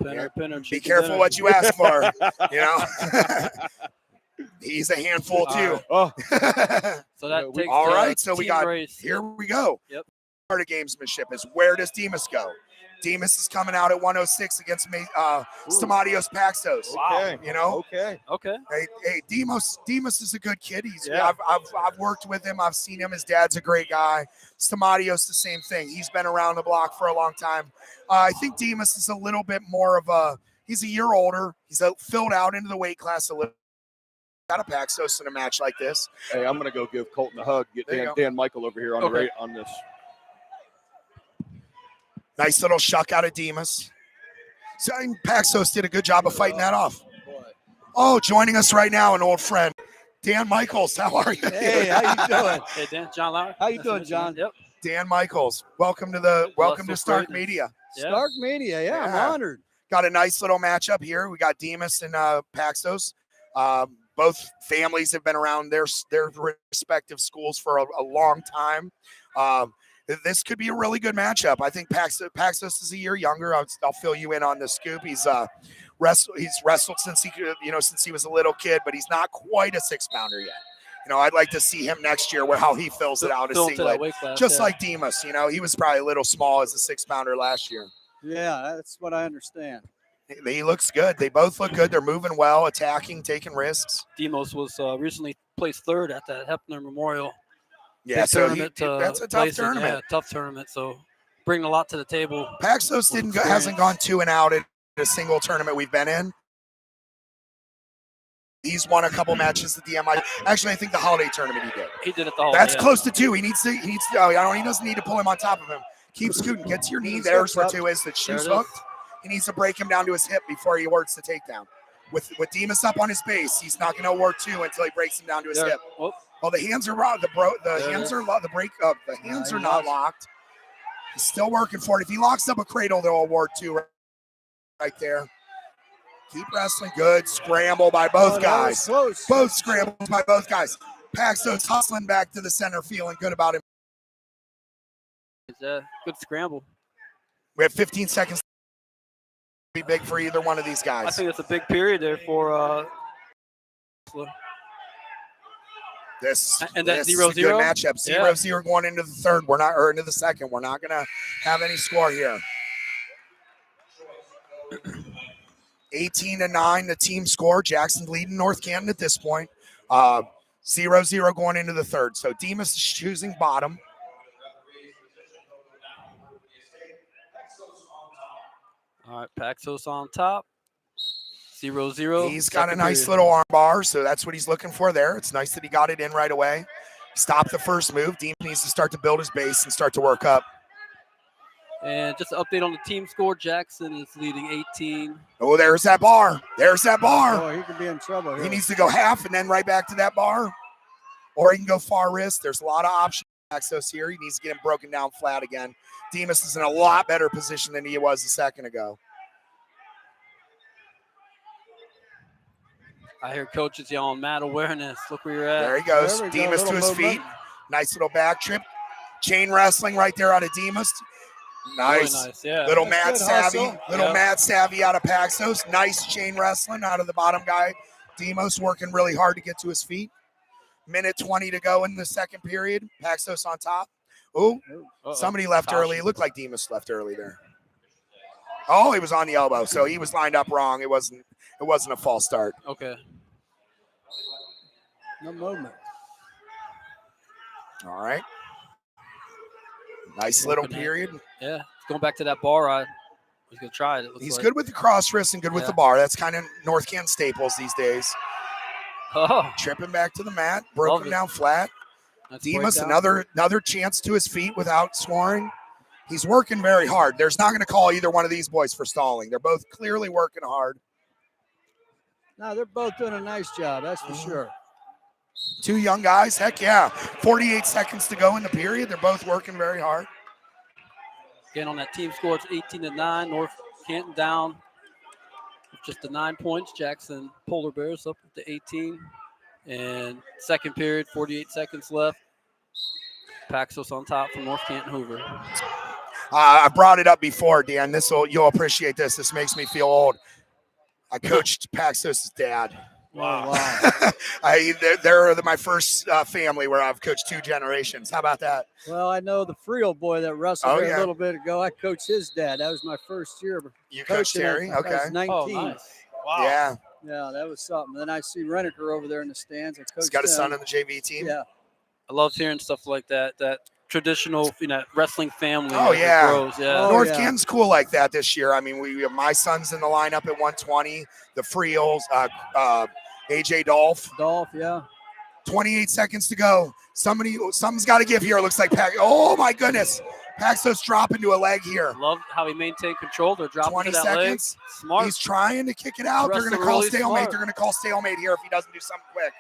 Pinner, be careful what you ask for. You know, he's a handful too. Oh, So that takes all right. So we team got race. here we go. Yep. Part of gamesmanship is where does Demas go? Demas is coming out at 106 against Stamatios Paxos. okay. You know, Okay. Okay. hey, Demas is a good kid. Yeah. I've worked with him. I've seen him. His dad's a great guy. Stamatios, the same thing. He's been around the block for a long time. I think Demas is a little bit more of he's a year older. He's filled out into the weight class a little. Got a Paxos in a match like this. Hey, I'm gonna go give Colton a hug. Get Dan Michael over here on this. Nice little shuck out of Demas. So Paxos did a good job of fighting that off. Oh, joining us right now, an old friend, Dan Michaels. How are you? Hey, how you doing? Hey, Dan, John Lowery. How you doing, John? Yep. Dan Michaels. Welcome to Stark Media. Yeah. Stark Media, yeah, I'm Yeah. honored. Got a nice little matchup here. We got Demas and Paxos. Both families have been around their respective schools for a long time. This could be a really good matchup. I think Paxos is a year younger. I'll fill you in on the scoop. He's wrestled since he was a little kid, but he's not quite a 6-pounder yet. You know, I'd like to see him next year how he fills it out as Fill into that singlet, weight class, just yeah. like Demas. You know, he was probably a little small as a 6-pounder last year. Yeah, that's what I understand. He looks good. They both look good. They're moving well, attacking, taking risks. Demos was recently placed third at the Hepner Memorial. Yeah, Big so tournament to that's a tough place in. tournament. Yeah, tough tournament. So bringing a lot to the table. Paxos hasn't gone 2 and out in a single tournament we've been in. He's won a couple matches at the MI. Actually, I think the holiday tournament he did. He did it the whole That's day. close to 2. He doesn't need to pull him on top of him. Keep scooting. Get to your knee. There's where 2 is. The shoe's There it is. hooked. He needs to break him down to his hip before he works the takedown. With Demas up on his base, he's not going to work 2 until he breaks him down to his There. hip. Oh, Well, the hands are the There hands it are the hands are not locked. He's still working for it. If he locks up a cradle, they'll award 2 right there. Keep wrestling. Good scramble by both guys. Close. Both scrambles by both guys. Paxos hustling back to the center, feeling good about him. it's a good scramble. We have 15 seconds. Be big for either one of these guys. I think it's a big period there for. This And that this is a 0-0? good matchup. Yeah. 0-0 going into the third. Into the second. We're not gonna have any score here. 18-9, the team score. Jackson leading North Canton at this point. 0-0 going into the third. So Demas is choosing bottom. All right, Paxos on top. 0-0. He's got a Second nice period. little arm bar, so that's what he's looking for there. It's nice that he got it in right away. Stop the first move. Demas needs to start to build his base and start to work up. And just an update on the team score. Jackson is leading 18. Oh, there's that bar. There's that bar. Oh, he could be in trouble here. He needs to go half and then right back to that bar. Or he can go far wrist. There's a lot of options. Access here. He needs to get him broken down flat again. Demas is in a lot better position than he was a second ago. I hear coaches yelling, "Mad awareness." Look where you're at. There he goes. There we go, Demas to little his feet. movement. Nice little back trip. Chain wrestling right there out of Demas. Nice. Really nice, yeah. Little That's mad good savvy. hustle. Little Yeah. mad savvy out of Paxos. Nice chain wrestling out of the bottom guy. Demas working really hard to get to his feet. Minute 20 to go in the second period. Paxos on top. Oh, Uh-oh. somebody left Caution. early. It looked like Demas left early there. Oh, he was on the elbow, so he was lined up wrong. It wasn't a false start. Okay. No movement. All right. Nice little Working it. period. Yeah. Going back to that bar, I was going to try it. It looks He's like. good with the cross wrist and good with Yeah. the bar. That's kind of North Canton staples these days. Oh, Tripping back to the mat, broke Love him it. down flat. nice Demas, breakdown. another chance to his feet without scoring. He's working very hard. There's not going to call either one of these boys for stalling. They're both clearly working hard. No, they're both doing a nice job, that's for sure. Two young guys, heck yeah. 48 seconds to go in the period. They're both working very hard. Again, on that team score, it's 18-9. North Canton down with just the 9 points. Jackson Polar Bears up to 18. And second period, 48 seconds left. Paxos on top from North Canton Hoover. I brought it up before, Dan. You'll appreciate this. This makes me feel old. I coached Paxos' dad. Wow. They're my first family where I've coached 2 generations. How about that? Well, I know the Freel boy that wrestled Oh, there yeah. a little bit ago. I coached his dad. That was my first year. You coached coaching Terry? him. I Okay. was 19. Oh, nice. Wow. Yeah. Yeah, that was something. Then I see Reniker over there in the stands. I coached He's got a son him. on the JV team. Yeah. I love hearing stuff like that. That traditional, wrestling family. Oh, as it yeah. grows. Yeah. Oh, North yeah. Canton's cool like that this year. I mean, we have my son's in the lineup at 120. The Freels, AJ Dolph. Dolph, yeah. 28 seconds to go. Something's got to give here. It looks like Oh my goodness, Paxos dropping to a leg here. Love how he maintained control. They're dropping 20 to that seconds. leg. Smart. He's trying to kick it out. They're going to Wrestling call really stalemate. smart. They're going to call stalemate here if he doesn't do something quick.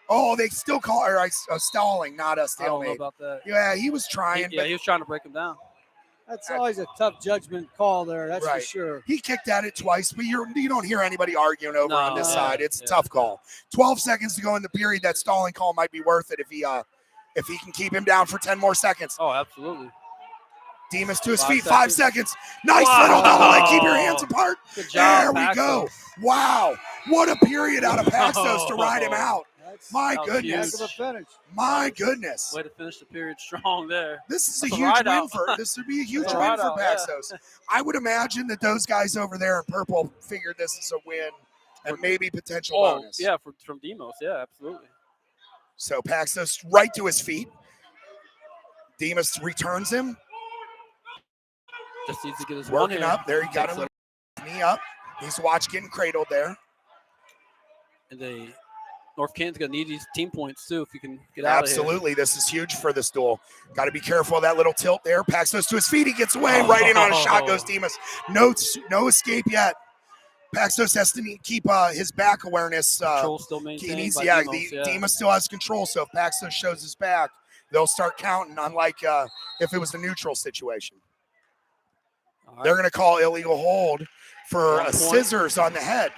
Oh, they still call stalling, not a I don't know stalemate. about that. Yeah, he was trying. He was trying to break him down. That's always a tough judgment call there. That's Right. for sure. He kicked at it twice, but you don't hear anybody arguing over on this No. side. It's a Yeah. tough call. 12 seconds to go in the period. That stalling call might be worth it if he can keep him down for 10 more seconds. Oh, absolutely. Demas to his 5 feet. 5 seconds. Nice Wow. little double leg. Keep your hands apart. Good job. There we go. Paxos. Wow. What a period out of Paxos to ride him out. That's My That was heck goodness. of a finish. My goodness. Way to finish the period strong there. This is a That's a huge ride win out. this would be a huge That's a win ride for out, yeah. Paxos. I would imagine that those guys over there in purple figured this is a win and maybe potential Oh, bonus. yeah, from Demos. Yeah, absolutely. So Paxos right to his feet. Demas returns him, Just needs to get his one working here. up. There he got a little knee up. He's watch getting cradled there. And North Canton's going to need these team points, too, if you can get out of here. Absolutely. This is huge for this duel. Got to be careful of that little tilt there. Paxos to his feet. He gets away. Right in on a shot goes Demas. No escape yet. Paxos has to keep his back awareness. Control still He maintained needs, by yeah, Demos, yeah. Demas still has control. So if Paxos shows his back, they'll start counting, unlike if it was a neutral situation. All right. They're going to call illegal hold for 1 point. scissors on the head.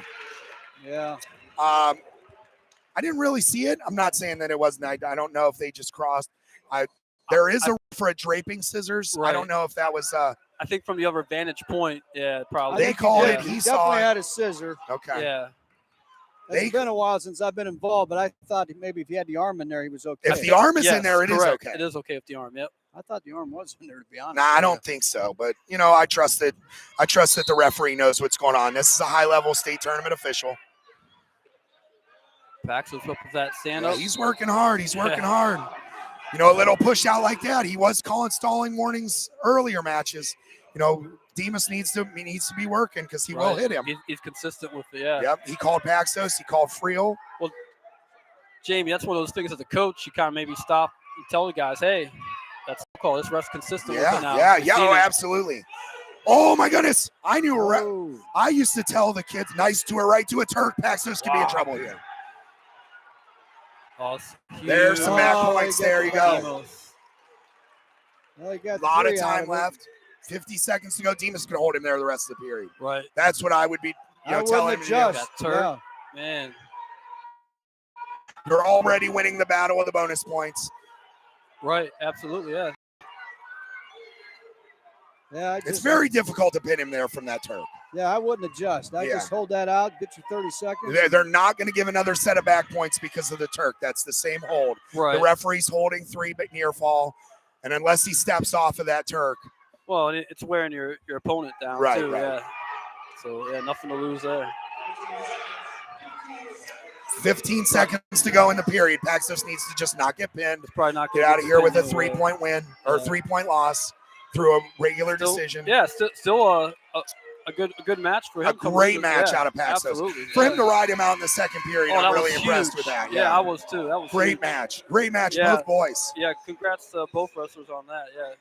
Yeah. I didn't really see it. I'm not saying that it wasn't. I don't know if they just crossed. There is a for a draping scissors. I Right. don't know if that was. I think from the other vantage point, yeah, probably. They think called he it. did. He He saw definitely it. had a scissor. Okay. Yeah. They- It's been a while since I've been involved, but I thought maybe if he had the arm in there, he was okay. If the arm is in Yes, there, it is correct. okay. It is okay with the arm, yep. I thought the arm was in there, to be honest. Nah, I with don't think so. But I trust that. I trust that the referee knows what's going on. This is a high-level state tournament official. Paxos up with that stand Yeah, up. he's working hard. He's working hard. A little push out like that. He was calling stalling warnings earlier matches. Demas needs to be working because he will hit him. He's consistent with it, yeah. Yep. He called Paxos. He called Freel. Jamie, that's one of those things as a coach, you kind of maybe stop and tell the guys, hey, that's the call. This ref's consistent with it now. Yeah. We've seen Oh, it. absolutely. Oh my goodness! I knew. Oh, I used to tell the kids, "Nice to a right to a Turk." Paxos could be in Wow. trouble here. Oh, it's There's huge. some back Oh, points. he There you got go. Demos. well, he got A lot of 3 out time it. left. 50 seconds to go. Demas could hold him there the rest of the period. Right. That's what I would be, I telling him wouldn't to do. adjust. That Turk. Yeah. Man. You're already winning the battle of the bonus points. Right. Absolutely, yeah. Yeah, It's very difficult to pin him there from that Turk. Yeah, I wouldn't adjust. I Yeah. just hold that out, get you 30 seconds. They're not going to give another set of back points because of the Turk. That's the same hold. Right. The referee's holding 3 but near fall, and unless he steps off of that Turk, Well, and it's wearing your opponent down, Right, too, right. yeah. So, yeah, nothing to lose there. 15 seconds to go in the period. Paxos needs to just not get pinned. It's probably not Get gonna out of here with a pinned anyway. 3-point win or Yeah. 3-point loss through a regular Still- decision. Yeah, still a a good match for him. A great match out of Paxos. Absolutely. For him to ride him out in the second period, I'm that really was impressed huge. with that. Yeah, I was too. That was Great huge. match. Great match, Yeah. both boys. Yeah, congrats to both wrestlers on that. Yeah.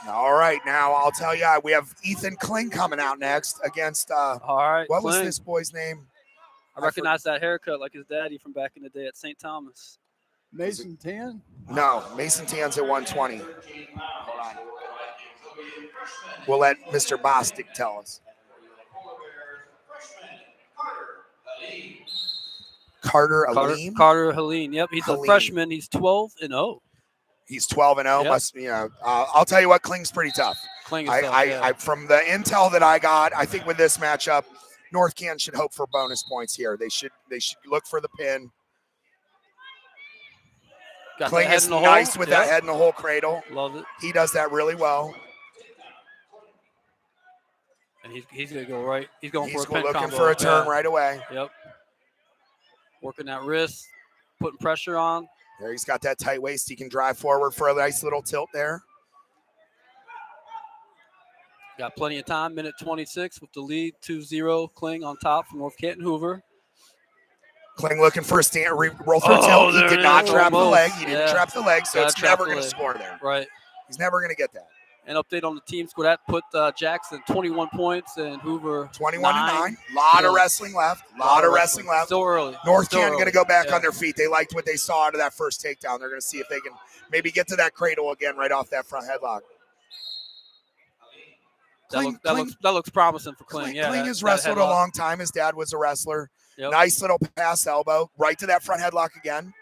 All right, now I'll tell you, we have Ethan Kling coming out next against, All right. what was Kling. this boy's name? I recognize that haircut like his daddy from back in the day at St. Thomas. Mason 10. No, Mason Tan's at 120. Hold on. We'll let Mr. Bostic tell us. Carter Aleem? Carter Helene. Yep, he's Helene. a freshman. He's 12-0. He's 12-0. Yep. Must, I'll tell you what, Kling's pretty tough. Kling is tough, yeah. I from the intel that I got, I think with this matchup, North Canton should hope for bonus points here. They should look for the pin. Got Kling that head is in the nice hole. with Yep. that head in the hole cradle. Love it. He does that really well. And he's gonna go right. He's going He's for a pin looking combo. for a turn Yeah. right away. Yep. Working that wrist, putting pressure on. There, he's got that tight waist. He can drive forward for a nice little tilt there. Got plenty of time. Minute 26 with the lead. 2-0. Kling on top from North Canton Hoover. Kling looking for a stand, roll through tilt. He there did it not is, trap the almost. leg. He didn't Yeah. trap the leg, so Gotta it's trap never the going to leg. score there. Right. He's never going to get that. An update on the team score. That put Jackson 21 points and Hoover 21-9. Lot of wrestling left. Lot of wrestling left. Still early. North Still Canton early. going to go back Yeah. on their feet. They liked what they saw out of that first takedown. They're going to see if they can maybe get to that cradle again right off that front headlock. That looks promising for Kling. Yeah, Kling that- has that wrestled a headlock. long time. His dad was a wrestler. Yep. Nice little pass elbow right to that front headlock again.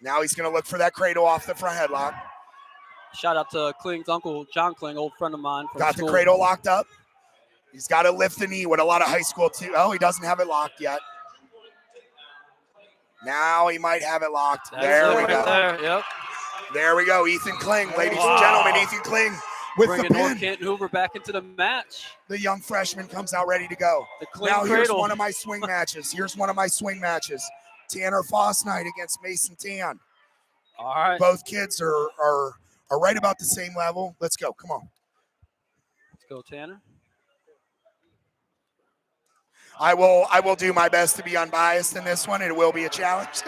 Now he's going to look for that cradle off the front headlock. Shout out to Kling's uncle, John Kling, old friend of mine. From Got school. the cradle locked up. He's got to lift the knee with a lot of high school too. Oh, he doesn't have it locked yet. Now he might have it locked. That's There it we right go. There. Yep. There we go. Ethan Kling, ladies Wow. and gentlemen. Ethan Kling with Bringing the North pin. Canton Hoover back into the match. The young freshman comes out ready to go. The Kling Now here's cradle. one of my swing matches. Here's one of my swing matches. Tanner Fausnight against Mason Tan. All right. Both kids are right about the same level. Let's go. Come on. Let's go, Tanner. I will do my best to be unbiased in this one. It will be a challenge.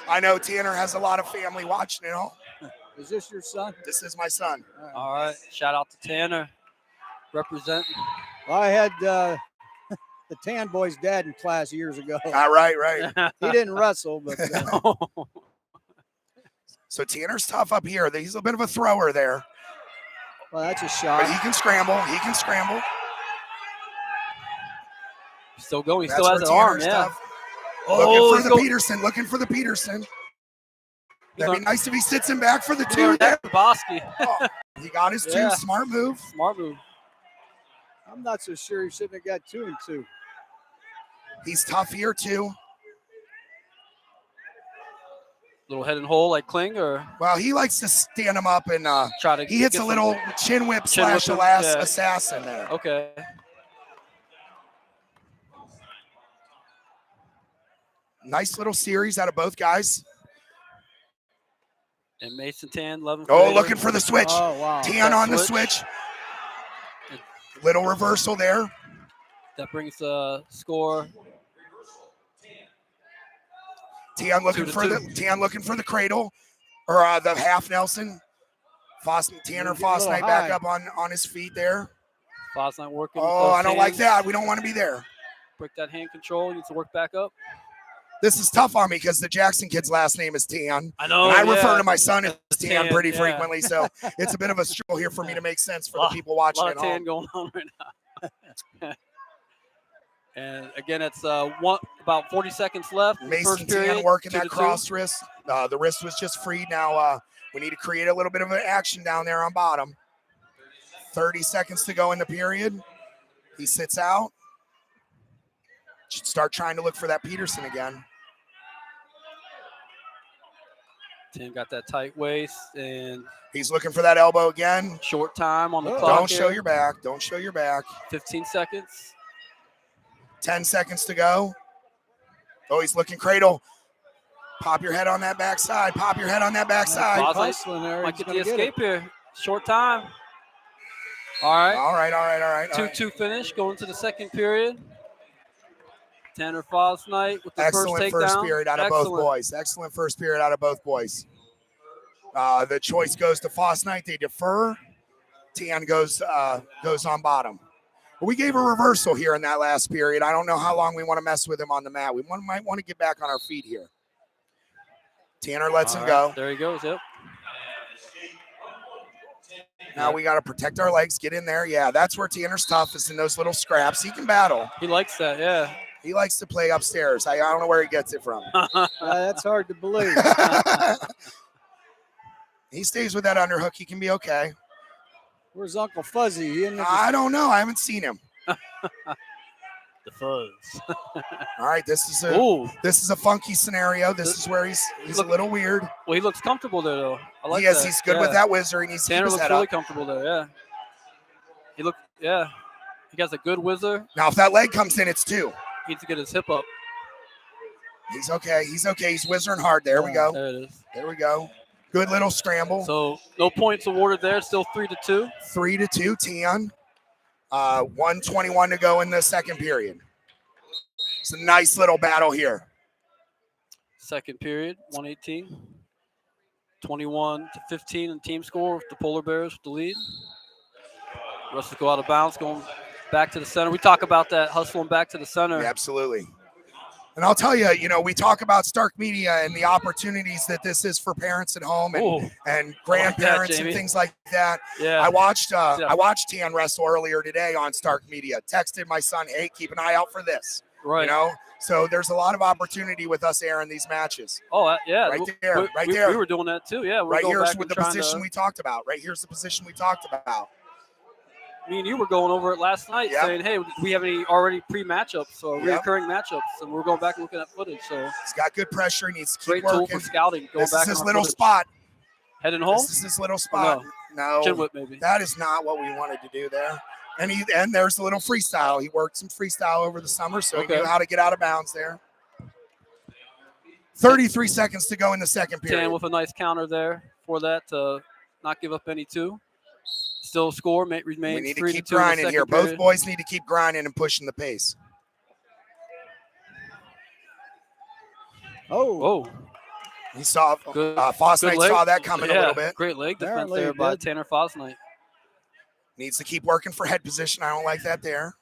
I know Tanner has a lot of family watching it all. Is this your son? This is my son. All right. Shout out to Tanner. Representing. Well, I had the Tan boy's dad in class years ago. All right. He didn't wrestle, but So Tanner's tough up here. He's a bit of a thrower there, well, that's a but shot. he can scramble. He can scramble. Still going. He That's still has where an arm. Tanner's Yeah. tough. Oh, Looking for the Peterson. Looking for the Peterson. That'd be nice if he sits him back for the two there. Bosky. Oh, he got his two. Yeah. Smart move. Smart move. I'm not so sure he shouldn't have got 2 and 2. He's tough here too. Little head and hole like Kling, or Well, he likes to stand him up and try to. he hits get a some- little chin whip Chin whip slash him, yeah. assassin there. Okay. Nice little series out of both guys. And Mason Tan, 11. Oh, looking for the switch. Oh, wow. Tan on the switch. switch. Little reversal there. That brings the score. Tan looking 2-2. looking for the cradle or the half Nelson. Tanner Fausnight back up on his feet there. Fausnight working. Oh, with I those don't like hands. that. We don't want to be there. Break that hand control. Needs to work back up. This is tough on me because the Jackson kid's last name is Tan. I know. And I refer to my son as Tan Tan, pretty yeah. frequently, so it's a bit of a struggle here for me to make sense for the people A watching lot at of tan home. going on right now. And again, it's about 40 seconds left. in the Mason first period, Tan working that 2-2. cross wrist. The wrist was just freed. Now we need to create a little bit of an action down there on bottom. 30 seconds to go in the period. He sits out. Should start trying to look for that Peterson again. Tan got that tight waist and He's looking for that elbow again. short time on the Oh, clock. Don't show here. your back. Don't show your back. 15 seconds. 10 seconds to go. Oh, he's looking cradle. Pop your head on that backside. Pop your head on that backside. Fausnight Hustling there. might He's get the gonna get it. escape here. Short time. All right. All right. 2-2 finish going to the second period. Tanner Fausnight with the Excellent first first takedown. period out of both boys. Excellent first period out of both boys. The choice goes to Fausnight. They defer. Tan goes on bottom. But we gave a reversal here in that last period. I don't know how long we want to mess with him on the mat. We might want to get back on our feet here. Tanner lets him go. There he goes. Yep. Now we got to protect our legs, get in there. Yeah, that's where Tanner's tough, is in those little scraps. He can battle. He likes that. Yeah. He likes to play upstairs. I don't know where he gets it from. That's hard to believe. He stays with that underhook. He can be okay. Where's Uncle Fuzzy? He in the I don't know. I haven't seen him. The fuzz. All right, this is Ooh. a funky scenario. This is where he's a little weird. Well, he looks comfortable there, though. I like Yes, that. he's good Yeah. with that whizzer. He needs to keep Tanner his looks head really up. comfortable there. Yeah. He has a good whizzer. Now, if that leg comes in, it's two. He needs to get his hip up. He's okay. He's whizzering hard. There we go. There it is. There we go. Good little scramble. So no points awarded there. Still 3-2. 3-2, Tan. 1:21 to go in the second period. It's a nice little battle here. Second period, 118. 21-15 in team score with the Polar Bears with the lead. Russell go out of bounds, going back to the center. We talk about that hustling back to the center. Yeah, absolutely. And I'll tell you, we talk about Stark Media and the opportunities that this is for parents at home and grandparents and things like that. Yeah. I watched Tan wrestle earlier today on Stark Media. Texted my son, hey, keep an eye out for this. Right. So there's a lot of opportunity with us airing these matches. Oh, yeah. Right there. We were doing that too. Yeah. Right here's with the position we talked about. Right here's the position we talked about. Me and you were going over it last night, saying, "Hey, do we have any already pre-matchups or reoccurring matchups?" And we're going back and looking at footage. So he's got good pressure. He needs to keep great working. tool for scouting. Going This back is his on little footage. spot. Heading home. This is his little spot. No, Chin whip maybe. That is not what we wanted to do there. And there's a little freestyle. He worked some freestyle over the summer, so he knew how to get out of bounds there. 33 seconds to go in the second period. Tan with a nice counter there for that to not give up any two. Still score remains 3-2. We need to keep grinding here. Both boys need to keep grinding and pushing the pace. Oh. He saw Fausnight saw that coming a little bit. Great leg defense Apparently there it by did. Tanner Fausnight. Needs to keep working for head position. I don't like that there.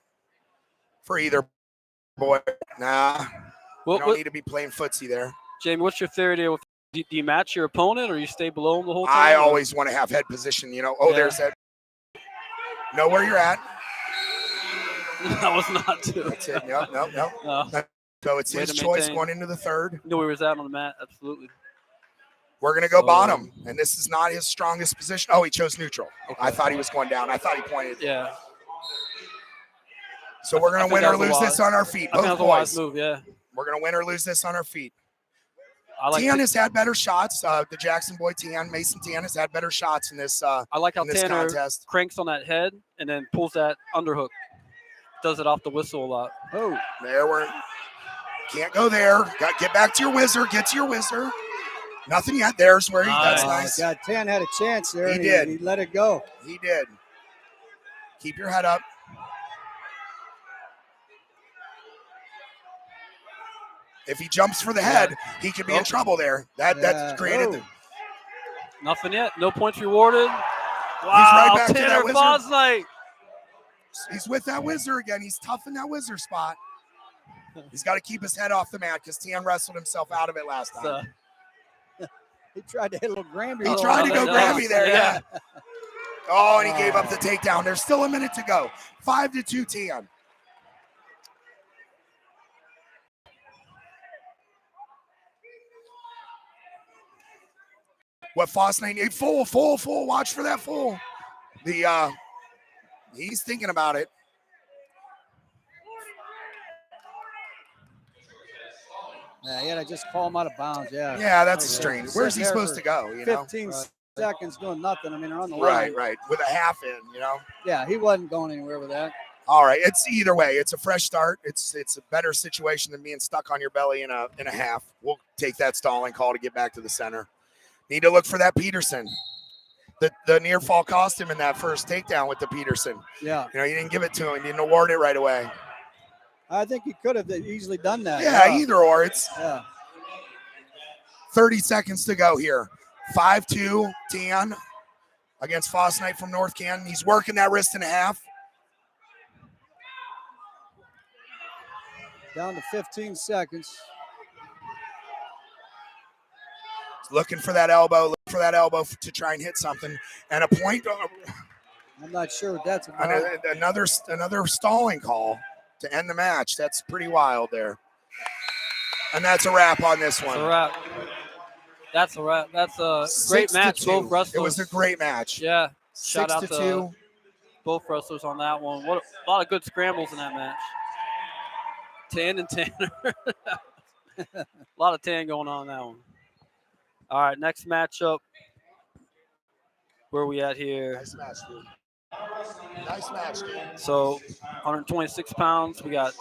For either boy. Nah. We don't need to be playing footsie there. Jamie, what's your theory there? Do you match your opponent or you stay below him the whole time? I always want to have head position, There's that. Know where you're at. That was not too. That's it. Nope. No. So it's his choice going into the third. Knew where he was at on the mat. Absolutely. We're going to go bottom, and this is not his strongest position. Oh, he chose neutral. Okay. I thought he was going down. I thought he pointed. Yeah. So we're going to win or lose this on our feet. Both boys. Move, yeah. We're going to win or lose this on our feet. Tan has had better shots. The Jackson boy Mason Tan has had better shots in this. I like how Tanner contest. Cranks on that head and then pulls that underhook. Does it off the whistle a lot. Oh, there we're. Can't go there. Get back to your whizzer. Get to your whizzer. Nothing yet. There's where that's nice. God, Tan had a chance there. He did. He let it go. He did. Keep your head up. If he jumps for the head, he could be in trouble there. That's created. Nothing yet. No points rewarded. Wow, he's right back Tanner to that whizzer. Fausnight. He's with that whizzer again. He's tough in that whizzer spot. He's got to keep his head off the mat because Tan wrestled himself out of it last time. He tried to hit a little Granby. He tried to go Granby there, yeah. Oh, and he gave up the takedown. There's still a minute to go. 5-2 Tan. What Fausnight need? Full. Watch for that full. He's thinking about it. Yeah, he had to just call him out of bounds. Yeah. Yeah, that's strange. Where's he supposed to go? 15 seconds doing nothing. I mean, they're on the line. Right. With a half in, Yeah, he wasn't going anywhere with that. All right, it's either way. It's a fresh start. It's a better situation than being stuck on your belly in a half. We'll take that stalling call to get back to the center. Need to look for that Peterson. The near fall cost him in that first takedown with the Peterson. Yeah. You didn't give it to him. Didn't award it right away. I think he could have easily done that. Yeah, either or. It's Yeah. 30 seconds to go here. 5-2 Tan against Fausnight from North Canton. He's working that wrist in a half. Down to 15 seconds. He's looking for that elbow, to try and hit something. And a point. I'm not sure what that's about. Another stalling call to end the match. That's pretty wild there. And that's a wrap on this one. That's a wrap. That's a great match. Both wrestlers. It was a great match. Yeah. Shout out 6-2. to both wrestlers on that one. What a lot of good scrambles in that match. Tan and Tanner. A lot of tan going on in that one. All right, next matchup. Where are we at here? Nice match, dude. Nice match, dude. So, 126 pounds. We got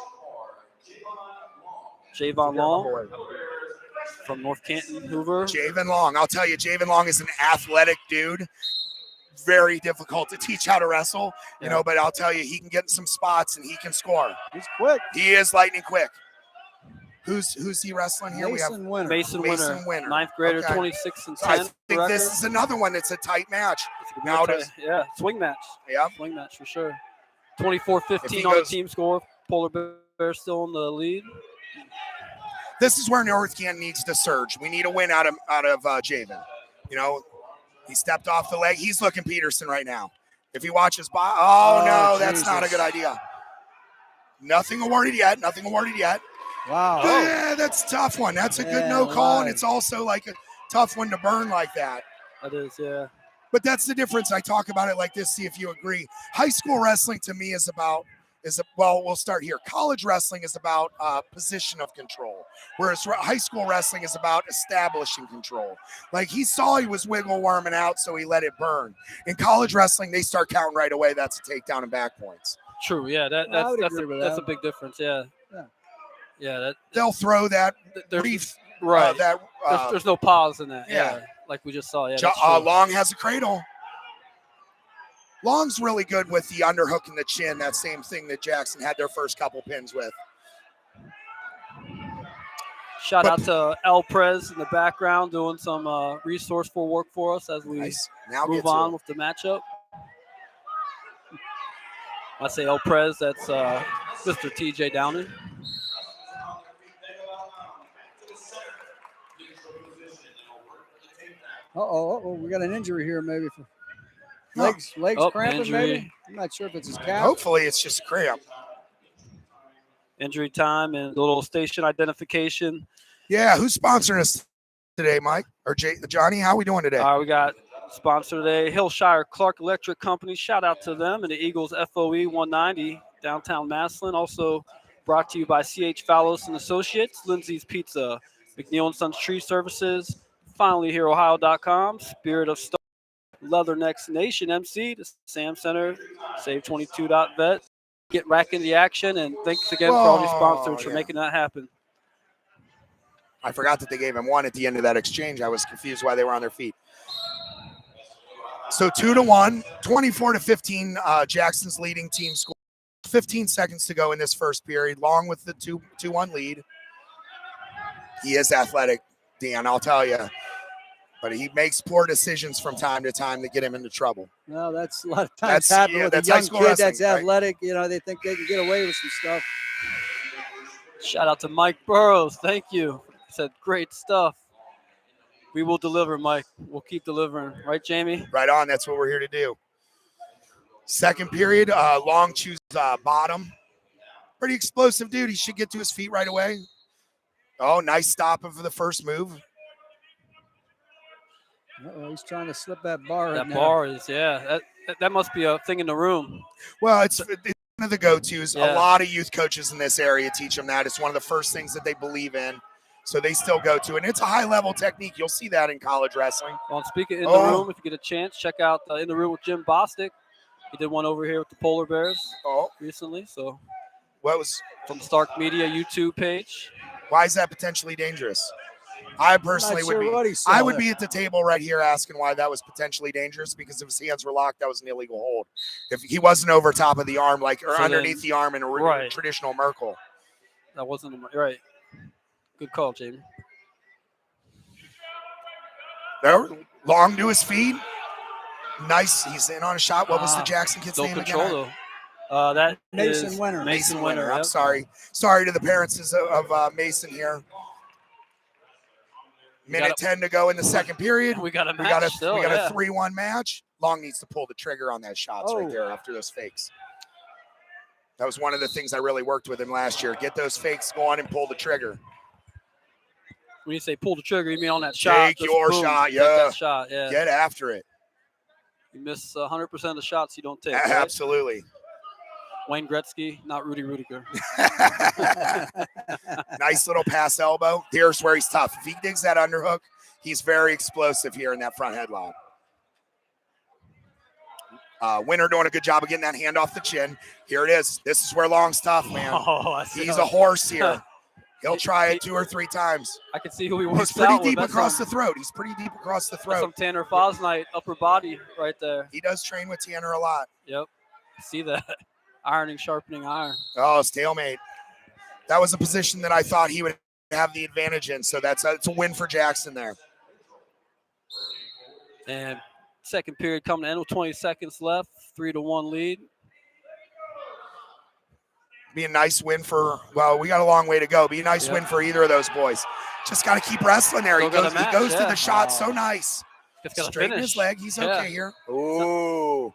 Javon Long from North Canton, Hoover. Javon Long. I'll tell you, Javon Long is an athletic dude. Very difficult to teach how to wrestle, but I'll tell you, he can get in some spots and he can score. He's quick. He is lightning quick. Who's he wrestling here? Mason Winter. Mason Winter. Ninth grader, Okay. 26 and So 10. I think this is another one that's a tight match. Now Yeah, swing match. Yeah. Swing match for sure. 24-15 on the team score. Polar Bear still in the lead. This is where North Canton needs to surge. We need a win out of Javon. He stepped off the leg. He's looking Peterson right now. If he watches by, no, that's not a good idea. Nothing awarded yet. Wow. Yeah, that's a tough one. That's a good no call, and it's also like a tough one to burn like that. That is, yeah. But that's the difference. I talk about it like this, see if you agree. High school wrestling to me we'll start here. College wrestling is about position of control, whereas high school wrestling is about establishing control. Like he saw he was wiggle worming out, so he let it burn. In college wrestling, they start counting right away. That's a takedown and back points. True, yeah. That's a big difference, yeah. Yeah, they'll throw that brief, right. There's no pause in that. Yeah, like we just saw. Yeah, Long has a cradle. Long's really good with the underhook and the chin. That same thing that Jackson had their first couple pins with. Shout out to El Prez in the background doing some resourceful work for us as we move on with the matchup. I say El Prez, that's Mr. TJ Downing. We got an injury here maybe. Legs cramping injury. maybe? I'm not sure if it's his calf. Hopefully it's just cramp. Injury time and a little station identification. Yeah, who's sponsoring us today, Mike? Or Johnny? How are we doing today? We got sponsor today, Hilscher Clarke Electric Company. Shout out to them and the Eagles FOE 190, downtown Massillon. Also brought to you by CH Fallows and Associates, Lindsay's Pizza, McNeil & Sons Tree Services, FinallyHereOhio.com, Spirit of Star, Leathernecks Nation MC, the Sam Center, Save22.vet. Get back in the action, and thanks again for all these sponsors for making that happen. I forgot that they gave him one at the end of that exchange. I was confused why they were on their feet. So 2-1, 24-15, Jackson's leading team score. 15 seconds to go in this first period, Long with the 2-1 lead. He is athletic, Dan, I'll tell you. But he makes poor decisions from time to time that get him into trouble. Well, that's a lot of times happening with a young kid that's athletic. Right? They think they can get away with some stuff. Shout out to Mike Burrows. Thank you. He said great stuff. We will deliver, Mike. We'll keep delivering. Right, Jamie? Right on. That's what we're here to do. Second period, Long chooses bottom. Pretty explosive dude. He should get to his feet right away. Oh, nice stopping for the first move. He's trying to slip that bar. That bar is, that must be a thing in the room. Well, it's one of the go-tos. Yeah. A lot of youth coaches in this area teach them that. It's one of the first things that they believe in. So they still go to it. And it's a high-level technique. You'll see that in college wrestling. Well, speaking in the room, if you get a chance, check out In the Room with Jim Bostic. He did one over here with the Polar Bears recently. So What was? from the Stark Media YouTube page. Why is that potentially dangerous? I personally would be. I would be at the table right here asking why that was potentially dangerous, because if his hands were locked, that was an illegal hold. If he wasn't over top of the arm, like or So underneath then- the arm in a right. traditional Merkle. That wasn't right. Good call, Jamie. There, long to his feet. Nice. He's in on a shot. What was the Jackson kid's No name control again? though. That Mason is Winter. Mason Winter. I'm Yep. sorry. Sorry to the parents of Mason here. Minute 10 to go in the second period. We got a match. We got a still, 3-1 match. Long needs to pull the trigger on that shots right there after those fakes. That was one of the things I really worked with him last year. Get those fakes going and pull the trigger. When you say pull the trigger, you mean on that shot? Take your shot, take yeah. that shot, yeah. Get after it. You miss 100% of the shots you don't take. Right? Absolutely. Wayne Gretzky, not Rudy Rudiger. Nice little pass elbow. Here's where he's tough. If he digs that underhook, he's very explosive here in that front headlock. Winter doing a good job of getting that hand off the chin. Here it is. This is where Long's tough, man. He's a horse here. He'll try it 2 or 3 times. I can see who he works He's pretty out deep with. across the throat. He's pretty deep across the That's throat. some Tanner Fausnight upper body right there. He does train with Tanner a lot. Yep. See that. Ironing, sharpening iron. Oh, stalemate. That was a position that I thought he would have the advantage in. So it's a win for Jackson there. And second period coming to end with 20 seconds left. 3-1 lead. Be a nice win for, well, we got a long way to go. Be a nice win for either of those boys. Just got to keep wrestling there. He goes to the shot so nice. Straighten his leg. He's okay here. Ooh.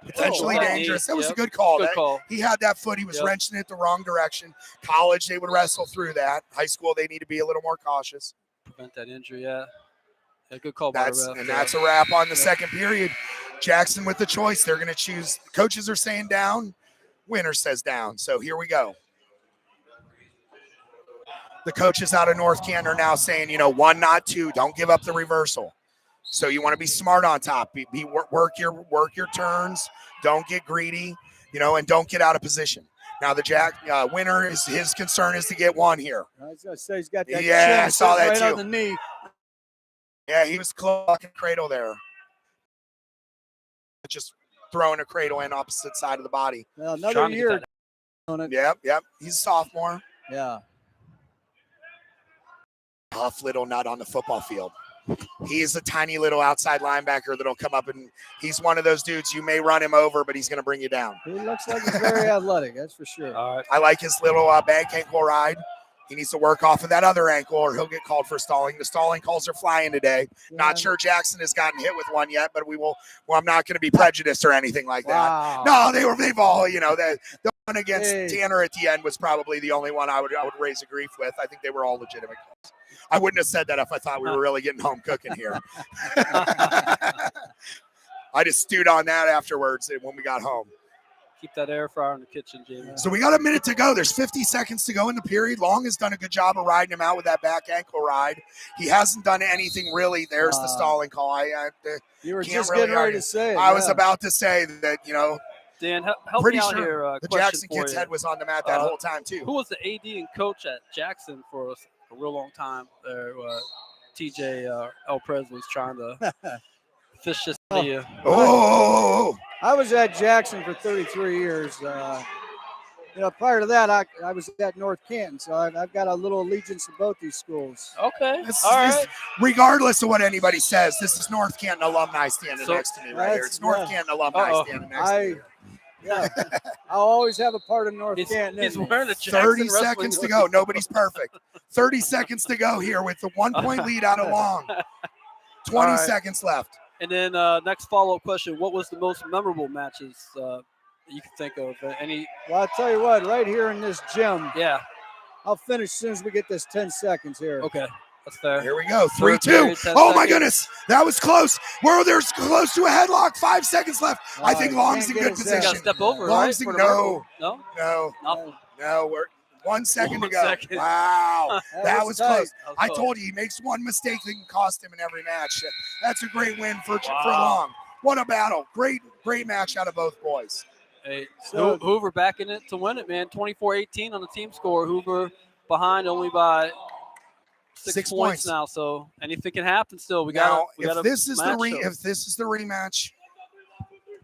Potentially dangerous. That was a good call. He had that foot. He was wrenching it the wrong direction. College, they would wrestle through that. High school, they need to be a little more cautious. Prevent that injury, yeah. Good call by the ref. And that's a wrap on the second period. Jackson with the choice. They're going to choose. Coaches are saying down. Winner says down. So here we go. The coaches out of North Canton are now saying, 1, not 2. Don't give up the reversal. So you want to be smart on top. Work your turns. Don't get greedy, and don't get out of position. Now the winner his concern is to get 1 here. I was gonna say he's got that. Yeah, I saw that right too. on the knee. Yeah, he was clocking cradle there. Just throwing a cradle in opposite side of the body. Well, another year on it. Yep. He's a sophomore. Yeah. Tough little nut on the football field. He's a tiny little outside linebacker that'll come up, and he's one of those dudes you may run him over, but he's going to bring you down. He looks like he's very athletic, that's for sure. All right. I like his little bank ankle ride. He needs to work off of that other ankle, or he'll get called for stalling. The stalling calls are flying today. Yeah. Not sure Jackson has gotten hit with one yet, but we will. Well, I'm not going to be prejudiced or anything like that. Wow. No, they've all, the one against Tanner at the end was probably the only one I would raise a grief with. I think they were all legitimate calls. I wouldn't have said that if I thought we were really getting home cooking here. I just stewed on that afterwards when we got home. Keep that air fryer in the kitchen, Jamie. So we got a minute to go. There's 50 seconds to go in the period. Long has done a good job of riding him out with that back ankle ride. He hasn't done anything really. There's the stalling call. You were just getting ready to say it. I was about to say that, Dan, help me out here. The Jackson kid's head was on the mat that whole time, too. Who was the AD and coach at Jackson for a real long time there? TJ El Prez was trying to fish this idea. I was at Jackson for 33 years. Prior to that, I was at North Canton, so I've got a little allegiance to both these schools. Okay, all right. Regardless of what anybody says, this is North Canton alumni standing next to me right here. It's North Canton alumni standing next to me. Yeah, I'll always have a part of North Canton. He's wearing the Jackson 30 seconds to go. Nobody's perfect. 30 seconds to go here with the 1-point lead out of Long. 20 seconds left. And then next follow-up question, what was the most memorable matches you can think of? Any? Well, I'll tell you what, right here in this gym. Yeah. I'll finish as soon as we get this 10 seconds here. Okay, that's fair. Here we go, 3-2. Oh, my goodness, that was close. There's close to a headlock, 5 seconds left. I think Long's in good position. Got to step over, Long's right? No. Nothing. No, we're 1 second to go. Wow, that was close. I told you, he makes one mistake that can cost him in every match. That's a great win for Long. What a battle. Great Great match out of both boys. Hey, So- Hoover back in it to win it, man. 24-18 on the team score. Hoover behind only by six points now. So anything can happen still. We got if this is the rematch,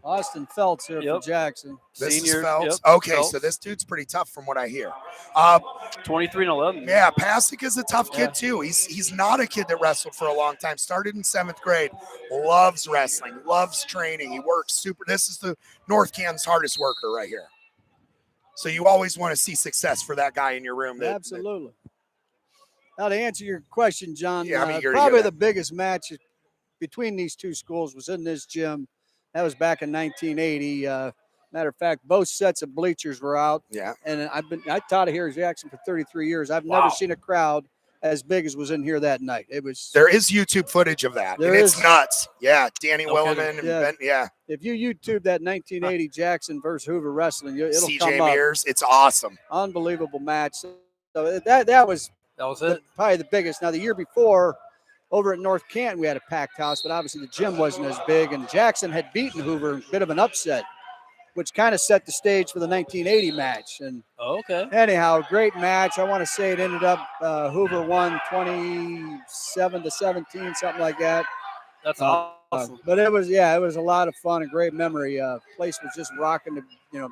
Austin Feltz here for Jackson. this Senior, is Feltz. yep, Okay, Feltz. so this dude's pretty tough from what I hear. 23-11. Yeah, Pasek is a tough kid too. He's not a kid that wrestled for a long time. Started in 7th grade. Loves wrestling. Loves training. He works super. This is the North Canton's hardest worker right here. So you always want to see success for that guy in your room. Absolutely. Now to answer your question, John, Yeah, I'm eager to probably hear the that. biggest match between these two schools was in this gym. That was back in 1980. Matter of fact, both sets of bleachers were out. Yeah. And I taught here at Jackson for 33 years. I've never seen a crowd as big as was in here that night. There is YouTube footage of that. And it's nuts. Yeah, Danny Williman and Ben. Yeah. If you YouTube that 1980 Jackson versus Hoover wrestling, it'll CJ come up. Mears, it's awesome. Unbelievable match. So that was it. Probably the biggest. Now the year before, over at North Canton, we had a packed house, but obviously the gym wasn't as big. And Jackson had beaten Hoover, a bit of an upset, which kind of set the stage for the 1980 match. And anyhow, great match. I want to say it ended up Hoover won 27-17, something like that. That's awesome. But it was a lot of fun, a great memory. Place was just rocking to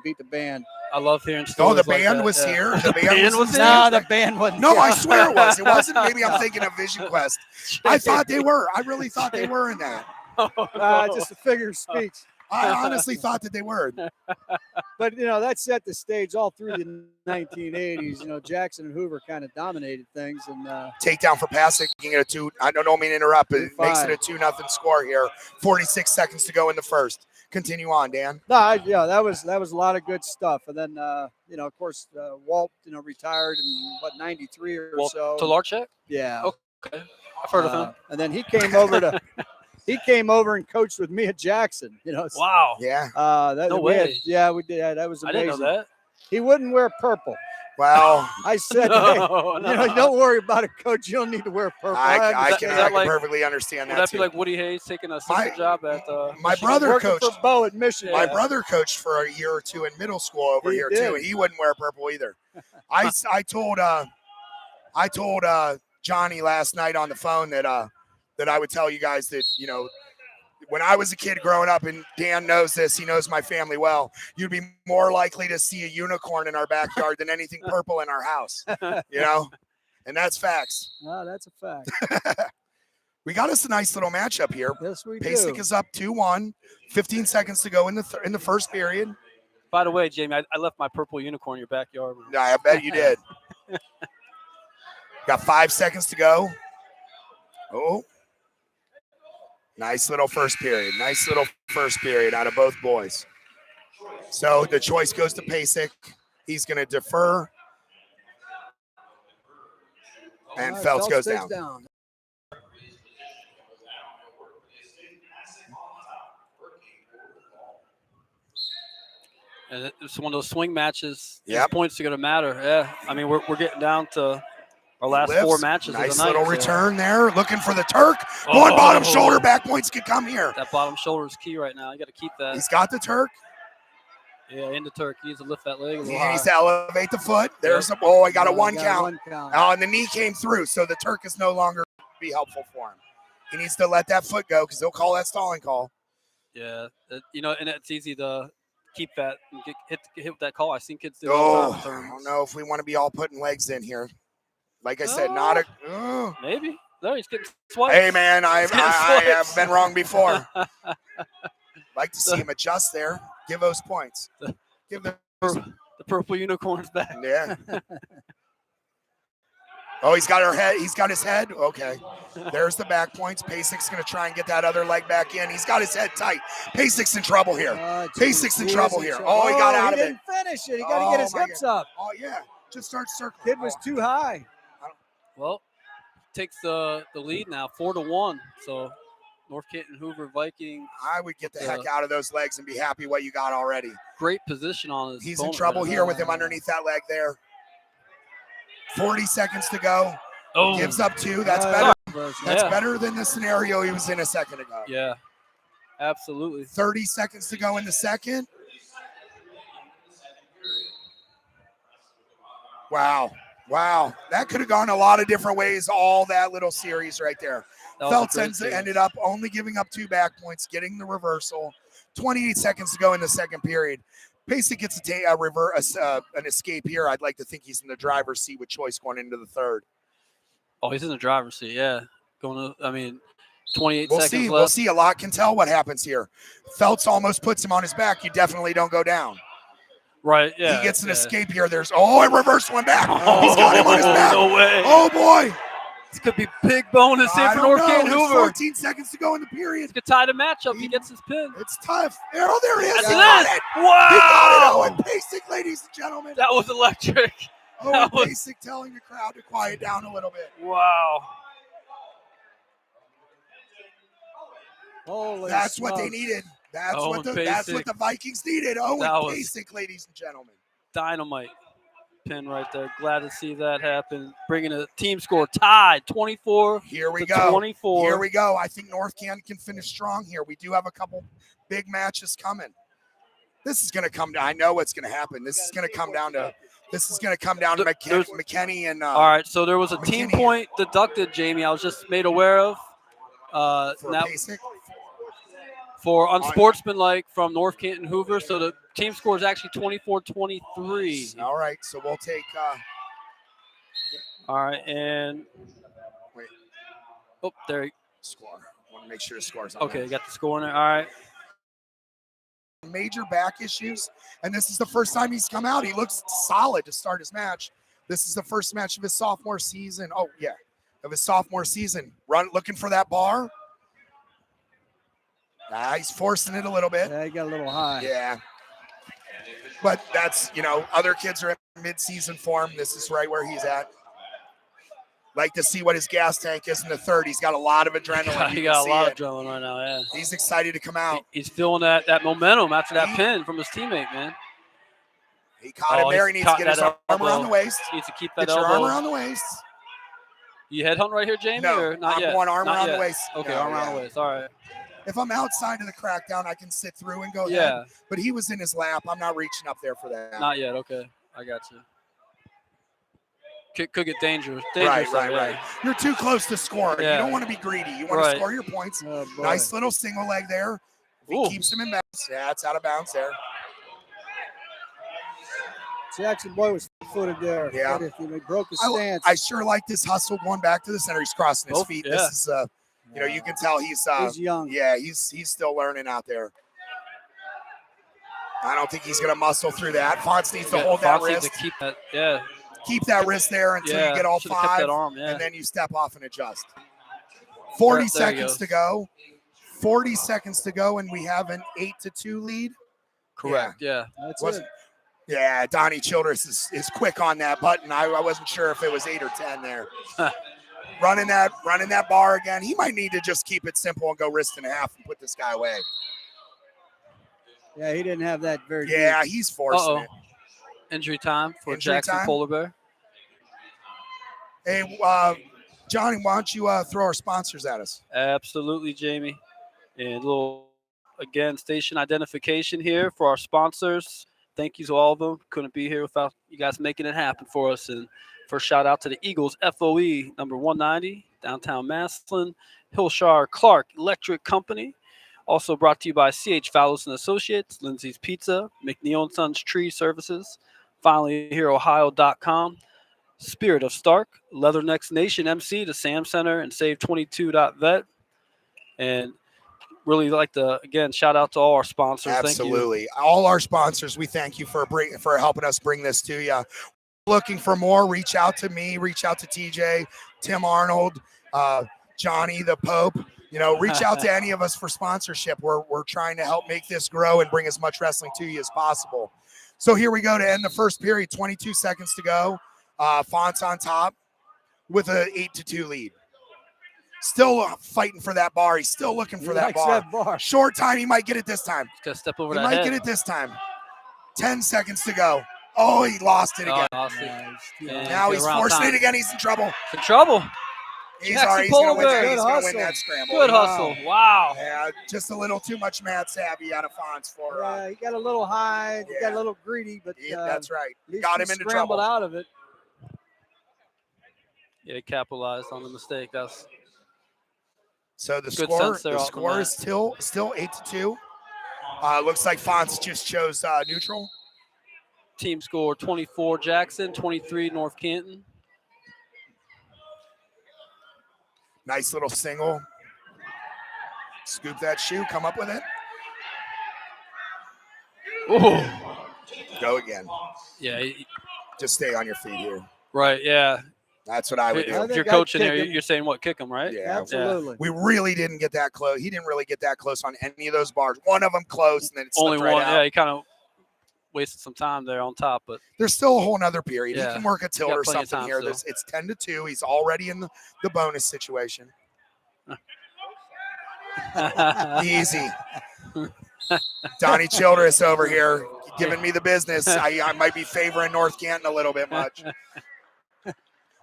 beat the band. I love hearing stories. Oh, the band was here. The band was here. No, the band wasn't. No, I swear it was. It wasn't. Maybe I'm thinking of Vision Quest. I thought they were. I really thought they were in that. Just a figure of speech. I honestly thought that they were. But that set the stage all through the 1980s. Jackson and Hoover kind of dominated things. And takedown for Pasek, making it a 2. I don't mean to interrupt, but it makes it a 2-0 score here. 46 seconds to go in the first. Continue on, Dan. No, that was a lot of good stuff. And then of course, Walt retired in 93 or so. Clarke? Yeah. Okay, I've heard of him. And then he came over to. He came over and coached with me at Jackson. Wow. Yeah. No way. We did. That was amazing. I didn't know that. He wouldn't wear purple. Well, I said, don't worry about it, Coach. You don't need to wear purple. I can perfectly understand that. Would that be like Woody Hayes taking a assistant job at my brother coached for Bo at Michigan. My brother coached for a year or two in middle school over here too. He wouldn't wear purple either. I told Johnny last night on the phone that I would tell you guys that, when I was a kid growing up, and Dan knows this, he knows my family well, you'd be more likely to see a unicorn in our backyard than anything purple in our house, and that's facts. No, that's a fact. We got us a nice little matchup here. Yes, we do. Pasek is up 2-1, 15 seconds to go in the first period. By the way, Jamie, I left my purple unicorn in your backyard. I bet you did. Got 5 seconds to go. Oh. Nice little first period. Nice little first period out of both boys. So the choice goes to Pasek. He's going to defer. And Feltz goes down. And it's one of those swing matches. Yep. These points are going to matter. Yeah. I mean, we're getting down to our last 4 matches nice of the night. Little return there, looking for the Turk. Going bottom shoulder, back points can come here. That bottom shoulder is key right now. You got to keep that. He's got the Turk. Yeah, in the Turk. He needs to lift that leg. He needs to elevate the foot. There's I got a one count. And the knee came through, so the Turk is no longer be helpful for him. He needs to let that foot go because they'll call that stalling call. Yeah, and it's easy to keep that and hit with that call. I've seen kids do it all the time. I don't know if we want to be all putting legs in here. Like I said, not a. Maybe. No, he's getting swiped. Hey, man, I have been wrong before. Like to see him adjust there. Give those points. Give the purple unicorns back. Yeah. Oh, he's got her head. He's got his head. Okay. There's the back points. Pasek's going to try and get that other leg back in. He's got his head tight. Pasek's in trouble here. Pasek's in trouble here. Oh, he got out of it. He didn't finish it. He got to get his hips up. Oh, yeah. Just start circling. Kid was too high. Well, takes the lead now, 4-1. So North Canton Hoover Viking. I would get the heck out of those legs and be happy what you got already. Great position on his. He's in trouble here with him underneath that leg there. 40 seconds to go. Gives up 2. That's better. That's better than the scenario he was in a second ago. Yeah. Absolutely. 30 seconds to go in the second. Wow. That could have gone a lot of different ways, all that little series right there. That was a Feltz great series. ended up only giving up 2 back points, getting the reversal. 28 seconds to go in the second period. Pasek gets an escape here. I'd like to think he's in the driver's seat with choice going into the third. Oh, he's in the driver's seat. Yeah. 28 We'll seconds see. left. We'll see. A lot can tell what happens here. Feltz almost puts him on his back. You definitely don't go down. Right. Yeah. He gets an escape here. There's a reverse one back. Oh, He's got him on his back. No way. Oh boy. This could be big bonus here for North Canton There's Hoover. 14 seconds to go in the period. This could tie the matchup. He gets his pin. It's tough. Oh, there he is. That's He got it. it. Wow. He got it. Owen Pasek, ladies and gentlemen. That was electric. Owen that was- Pasek telling the crowd to quiet down a little bit. Wow. Holy That's what they smokes. needed. That's Owen what the Vikings needed. Owen That was- Pasek, ladies and gentlemen. Dynamite pin right there. Glad to see that happen. Bringing a team score tied 24 Here we to go. 24. Here we go. I think North Canton can finish strong here. We do have a couple big matches coming. This is going to come down. I know what's going to happen. This is going to come down to McKinney and All right, so there was a team McKinney. point deducted, Jamie. I was just made aware of. for Now, Pasek. for unsportsmanlike from North Canton Hoover. So the team score is actually 24-23. All right, so we'll take. All right, and Wait. oh, there. Score. I want to make sure the score's on. Okay, got the score in there. All right. Major back issues, and this is the first time he's come out. He looks solid to start his match. This is the first match of his sophomore season. Oh yeah, of his sophomore season. Looking for that bar. He's forcing it a little bit. Yeah, he got a little high. Yeah. But that's, other kids are in mid-season form. This is right where he's at. Like to see what his gas tank is in the third. He's got a lot of adrenaline. He You can got a see lot it. of adrenaline right now, yeah. He's excited to come out. He's feeling that momentum after that pin from his teammate, man. He caught him there. He needs to get his arm around the waist. Needs to keep that Get your elbow. arm around the waist. You headhunt right here, Jamie, No, or not I'm yet? going arm Not around yet. the waist. Okay, No, arm around yeah. the waist. All right. If I'm outside of the crackdown, I can sit through and go Yeah. ahead. But he was in his lap. I'm not reaching up there for that. Not yet. Okay, I got you. Could get dangerous. Right. Yeah. You're too close to score. Yeah. You don't want to be greedy. You want Right. to score your points. Oh, boy. Nice little single leg there. If he Ooh. keeps him in bounds. Yeah, it's out of bounds there. Jackson boy was footed there. Yeah. He broke his I stance. sure like this hustle going back to the center. He's crossing his Oh, feet. yeah. This is, you can tell he's young. Yeah, he's still learning out there. I don't think he's going to muscle through that. Fonts needs to hold that Fonz needs wrist. to keep that. Yeah. Keep that wrist there until Yeah. you get all Should've kept 5, that arm, yeah. and then you step off and adjust. 40 There he seconds goes. to go. 40 seconds to go, and we have an 8-2 lead. Correct. Yeah. That's Wasn't- it. Yeah, Donnie Childress is quick on that button. I wasn't sure if it was 8 or 10 there. running that bar again. He might need to just keep it simple and go wrist and a half and put this guy away. Yeah, he didn't have that very Yeah, deep. he's forcing it. Injury time for Injury Jackson time? Polar Bear. Hey, Johnny, why don't you throw our sponsors at us? Absolutely, Jamie. And a little, again, station identification here for our sponsors. Thank you to all of them. Couldn't be here without you guys making it happen for us. And first shout out to the Eagles, FOE number 190, downtown Massillon, Hilscher Clarke Electric Company. Also brought to you by C.H. Fowles and Associates, Lindsay's Pizza, McNeil & Sons Tree Services, finally here, Ohio.com, Spirit of Stark, Leathernecks Nation MC, the Sam Center, and Save22.vet. And really like to, again, shout out to all our sponsors. Absolutely. All our sponsors, we thank you for helping us bring this to you. Looking for more, reach out to me, reach out to TJ, Tim Arnold, Johnny the Pope. Reach out to any of us for sponsorship. We're trying to help make this grow and bring as much wrestling to you as possible. So here we go to end the first period, 22 seconds to go. Fonts on top with an 8-2 lead. Still fighting for that bar. He's still looking for that Likes bar. that bar. Short time. He might get it this time. Got to step over He that might head. get it this time. 10 seconds to go. Oh, he lost it again. Lost it. Yeah, And Now get he's around forcing time. it again. He's in trouble. In trouble. He's Jackson going to Pulver. win, he's Good gonna win hustle. that scramble. Good hustle. Wow. Yeah, just a little too much mad savvy out of Fonz for. Yeah, he got a little high, he got yeah. a little greedy, but That's right. at least Got he him into scrambled trouble. out of it. Yeah, he capitalized on the mistake. That's So the Good score, sense there the off the score mat. is still 8-2. Looks like Fonz just chose neutral. team score 24 Jackson, 23 North Canton. Nice little single. Scoop that shoe, come up with it. Ooh. Go again. Yeah, Just stay on your feet here. right. Yeah. That's what I would If do. I think you're I'd coaching kick here, him. you're saying what? Kick him, right? Yeah. Absolutely. We really didn't get that close. He didn't really get that close on any of those bars. One of them close, and then it slipped Only right one. out. Yeah, he kind of wasted some time there on top, but There's still a whole nother period. Yeah. He can work a tilt Got or plenty of something time here. still. It's 10-2. He's already in the bonus situation. Easy. Donnie Childress over here giving me the business. I might be favoring North Canton a little bit much.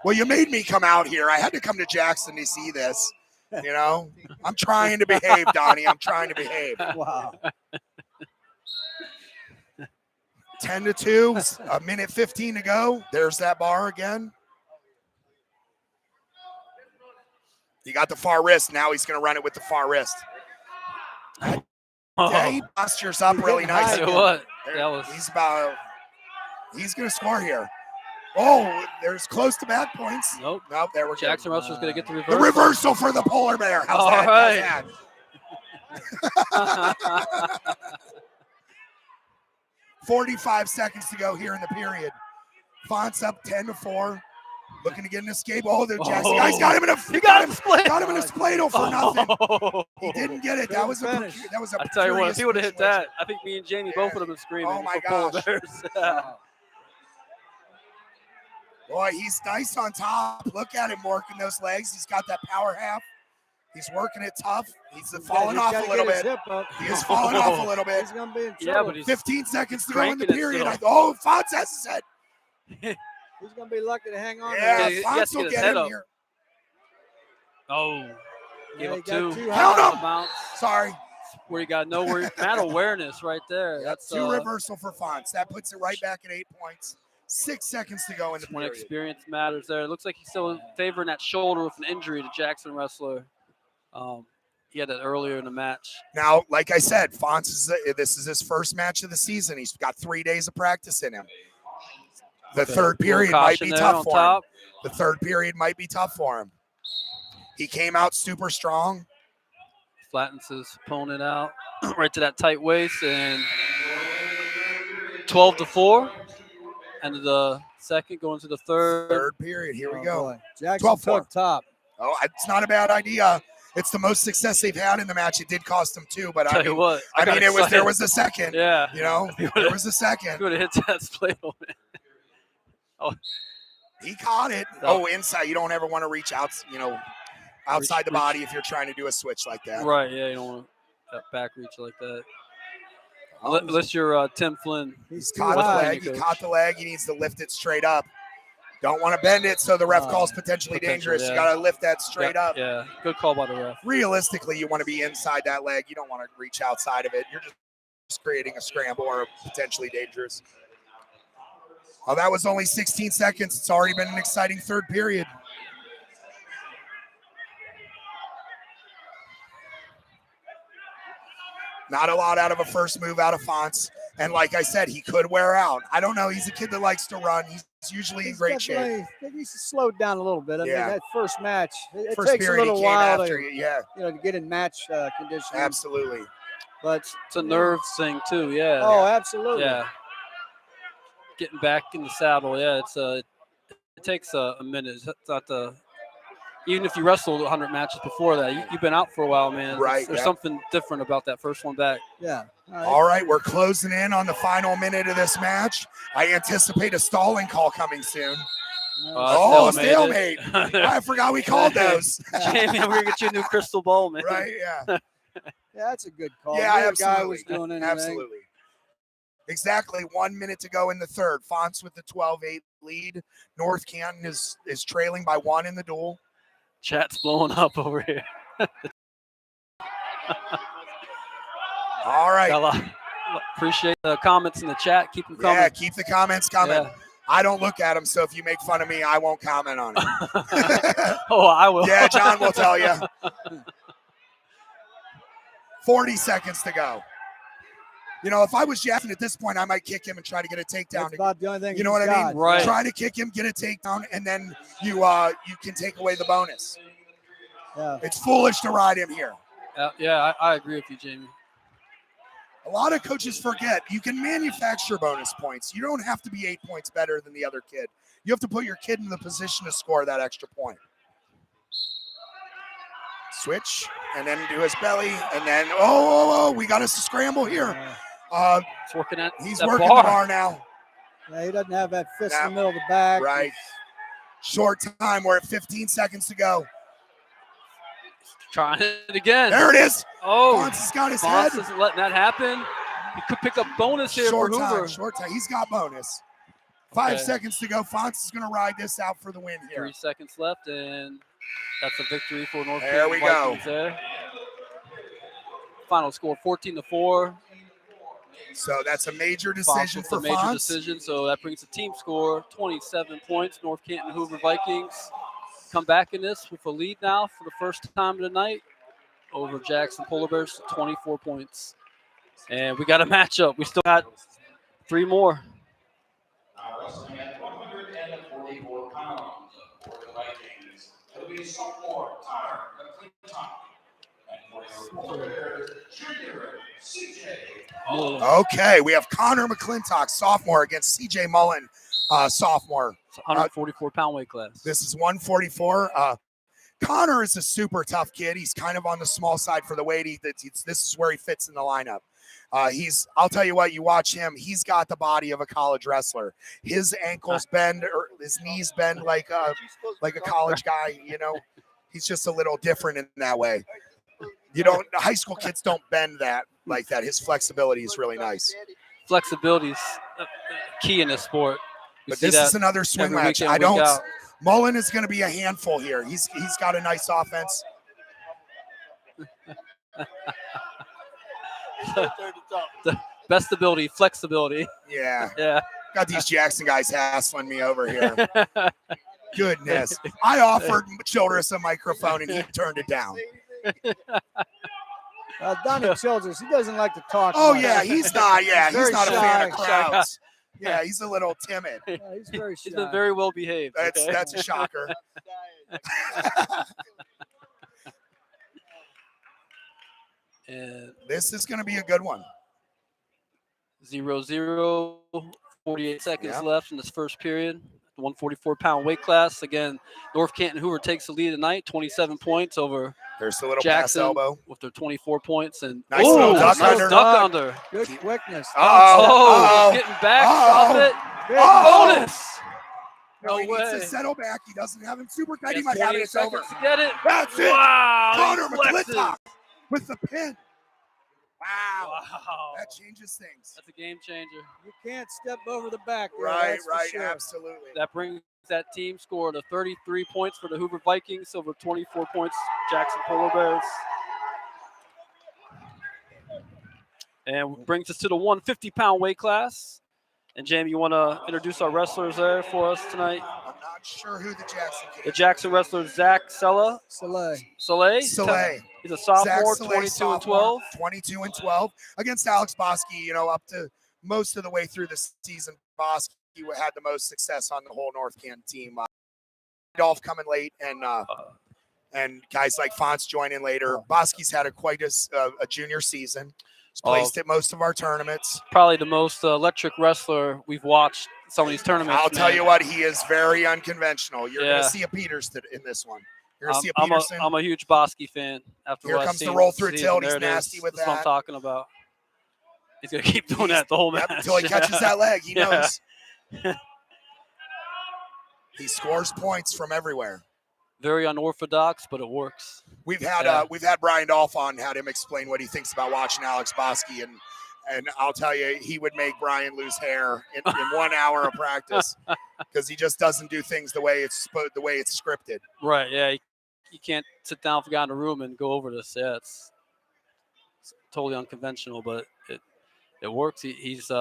Well, you made me come out here. I had to come to Jackson to see this. You know, I'm trying to behave, Donnie. I'm trying to behave. Wow. 10-2, a minute 15 to go. There's that bar again. He got the far wrist. Now he's going to run it with the far wrist. Yeah, he postures up really Tell you nice. Tell you what, There- that was He's going to score here. Oh, there's close to back points. nope. Nope, there we go. Jackson Russell's going to get the The reversal. reversal for the polar bear. How's All that? right. How's that? 45 seconds to go here in the period. Fonts up 10-4. Looking to get an escape. Oh, the Jackson guys got him in a got him in a spladle for nothing. He didn't get it. That was a Finish. I tell you what, if he would have hit precarious that, I think me and Jamie both would have been screaming. Oh, my for Polar gosh. Bears. Wow. Boy, he's nice on top. Look at him working those legs. He's got that power half. He's working it tough. He's falling off a little bit. He is falling off a little bit. He's going to be in Yeah, trouble. but he's 15 seconds to go in the cranking it period. still. Fonz has his head. He's going to be lucky to hang on. Yeah, to he it. has Fonz to will get his get head him up. here. Oh, Yeah, gave he up got two. too Count high. him. Bounce Sorry. where you got mad awareness right there. That's That's two reversal for Fonz. That puts it right back at 8 points. 6 seconds to go in the when period. experience matters there. It looks like he's still favoring that shoulder with an injury to Jackson Wrestler. He had that earlier in the match. Now, like I said, Fonz this is his first match of the season. He's got 3 days of practice in him. The third period might be tough for him. The third period might be tough for him. He came out super strong. Flattens his opponent out right to that tight waist, and 12-4. End of the second, going to the third. Third period. Here we Oh, go. boy. Jackson 12-4. took top. Oh, it's not a bad idea. It's the most success they've had in the match. It did cost them 2, but Tell I you mean, what, there was a second. Yeah, You know, there was a second. he would have hit that split on it. He caught it. Oh, inside. You don't ever want to reach out, outside the body if you're trying to do a switch like that. Right, yeah, you don't want that back reach like that. Oh, Unless you're Tim Flynn. He's too caught the high. leg. He caught the leg. He needs to lift it straight up. Don't want to bend it so the ref calls potentially dangerous. yeah. You got to lift that straight up. Yeah, good call by the ref. Realistically, you want to be inside that leg. You don't want to reach outside of it. You're just creating a scramble or potentially dangerous. Oh, that was only 16 seconds. It's already been an exciting third period. Not a lot out of a first move out of Fonz. And like I said, he could wear out. I don't know. He's a kid that likes to run. He's usually in great shape. He's slowed down a little bit. I mean, Yeah. that first match, it First takes a period, little he came while after to, you. Yeah, to get in match condition. absolutely. But It's a nerve thing too. Yeah. oh, absolutely. Yeah. Getting back in the saddle. Yeah, it takes a minute. It's not the. Even if you wrestled 100 matches before that, you've been out for a while, man. Right, There's yeah. something different about that first one back. Yeah. All right, we're closing in on the final minute of this match. I anticipate a stalling call coming soon. Oh, stalemate. I forgot we called those. Jamie, we're gonna get you a new crystal ball, man. Right, yeah. Yeah, that's a good call. Yeah, Neither absolutely. guy was doing anything. Absolutely. Exactly 1 minute to go in the third. Fonts with the 12-8 lead. North Canton is trailing by 1 in the duel. Chat's blowing up over here. All right. Appreciate the comments in the chat. Keep them coming. Yeah, keep the comments coming. Yeah. I don't look at them, so if you make fun of me, I won't comment on it. Oh, I will. Yeah, John will tell you. 40 seconds to go. You know, if I was Jackson at this point, I might kick him and try to get a takedown. That's about the only thing. You know what I mean? Right. Try to kick him, get a takedown, and then you can take away the bonus. Yeah. It's foolish to ride him here. Yeah, I agree with you, Jamie. A lot of coaches forget you can manufacture bonus points. You don't have to be 8 points better than the other kid. You have to put your kid in the position to score that extra point. Switch, and then do his belly, and then, we got us a scramble here. It's working at He's that working bar. the bar now. Yeah, he doesn't have that fist in the middle of the back. Right. Short time. We're at 15 seconds to go. Trying it again. There it is. Oh, Fonz has got his Fonz head. isn't letting that happen. He could pick up bonus here Short for Hoover. time. Short time. He's got bonus. 5 Okay. seconds to go. Fonz is going to ride this out for the win here. 3 seconds left, and that's a victory for North There we go. Vikings there. Final score 14-4. So that's a major Fonz decision with for a major Fonz. decision, so that brings the team score 27 points. North Canton Hoover Vikings come back in this with a lead now for the first time of the night over Jackson Polar Bears, 24 points. And we got a matchup. We still got 3 more. Now wrestling at 144 pounds for the Vikings. It'll be sophomore Connor McClintock. And for the Polar Bears, junior CJ. Okay, we have Connor McClintock, sophomore, against CJ Mullen, sophomore. It's 144-pound weight class. This is 144. Connor is a super tough kid. He's kind of on the small side for the weight. This is where he fits in the lineup. I'll tell you what, you watch him, he's got the body of a college wrestler. His ankles bend, or his knees bend like a college guy, you know. He's just a little different in that way. High school kids don't bend like that. His flexibility is really nice. Flexibility is key in this sport. But this is another swing match. Mullen is going to be a handful here. He's got a nice offense. The best ability, flexibility. Yeah. Yeah. Got these Jackson guys hassling me over here. Goodness. I offered Childress a microphone and he turned it down. Donnie Childress, he doesn't like to talk. Oh, much. yeah. He's not. Yeah. He's Very not a fan of shy. crowds. Yeah. He's a little timid. Yeah, he's very shy. He's been very well behaved. Okay? That's a shocker. And This is going to be a good one. 0-0, 48 seconds Yeah. left in this first period. The 144-pound weight class. Again, North Canton Hoover takes the lead tonight, 27 points over There's the little pass Jackson elbow. with their 24 points. And Nice little duck nice under. duck under. Good quickness. Uh-oh. Getting back. Uh-oh. Stop it. Oh. Bonus. No, he needs way. to settle back. He doesn't have him super tight. He Yes, might have it. 28 It's over. seconds to get it. That's it. Wow. Connor he flexes. McClintock with the pin. Wow. Wow. That changes things. That's a game changer. You can't step over the back there, Right, that's for right. sure. Absolutely. That brings that team score to 33 points for the Hoover Vikings over 24 points Jackson Polar Bears. And brings us to the 150-pound weight class. And Jamie, you want to introduce our wrestlers there for us tonight? I'm not sure who the Jackson kid The is. Jackson wrestler Zach Soleil. Soleil. Soleil. He's a sophomore, Zach 22 Soleil, and 12. 22 and 12 against Alex Bosky, up to most of the way through the season. Bosky had the most success on the whole North Canton team. Dolph coming late and guys like Fonts joining later. Bosky's had quite a junior season. He's placed at most of our tournaments. Probably the most electric wrestler we've watched some of these tournaments. I'll tell you what, he is very unconventional. You're going to see a Peters in this one. You're going to see a Peterson. I'm a huge Bosky fan. After Here what I've comes the seen roll this through season. tilt. There He's it is. nasty with That's what I'm that. talking about. He's going to keep doing that the whole match. Until he catches that leg. He Yeah. knows. He scores points from everywhere. Very unorthodox, but it works. We've had Brian Dolph on, had him explain what he thinks about watching Alex Bosky, and I'll tell you, he would make Brian lose hair in 1 hour of practice because he just doesn't do things the way it's scripted. Right, yeah. you can't sit down with a guy in a room and go over this. Yeah, it's totally unconventional, but it works. He's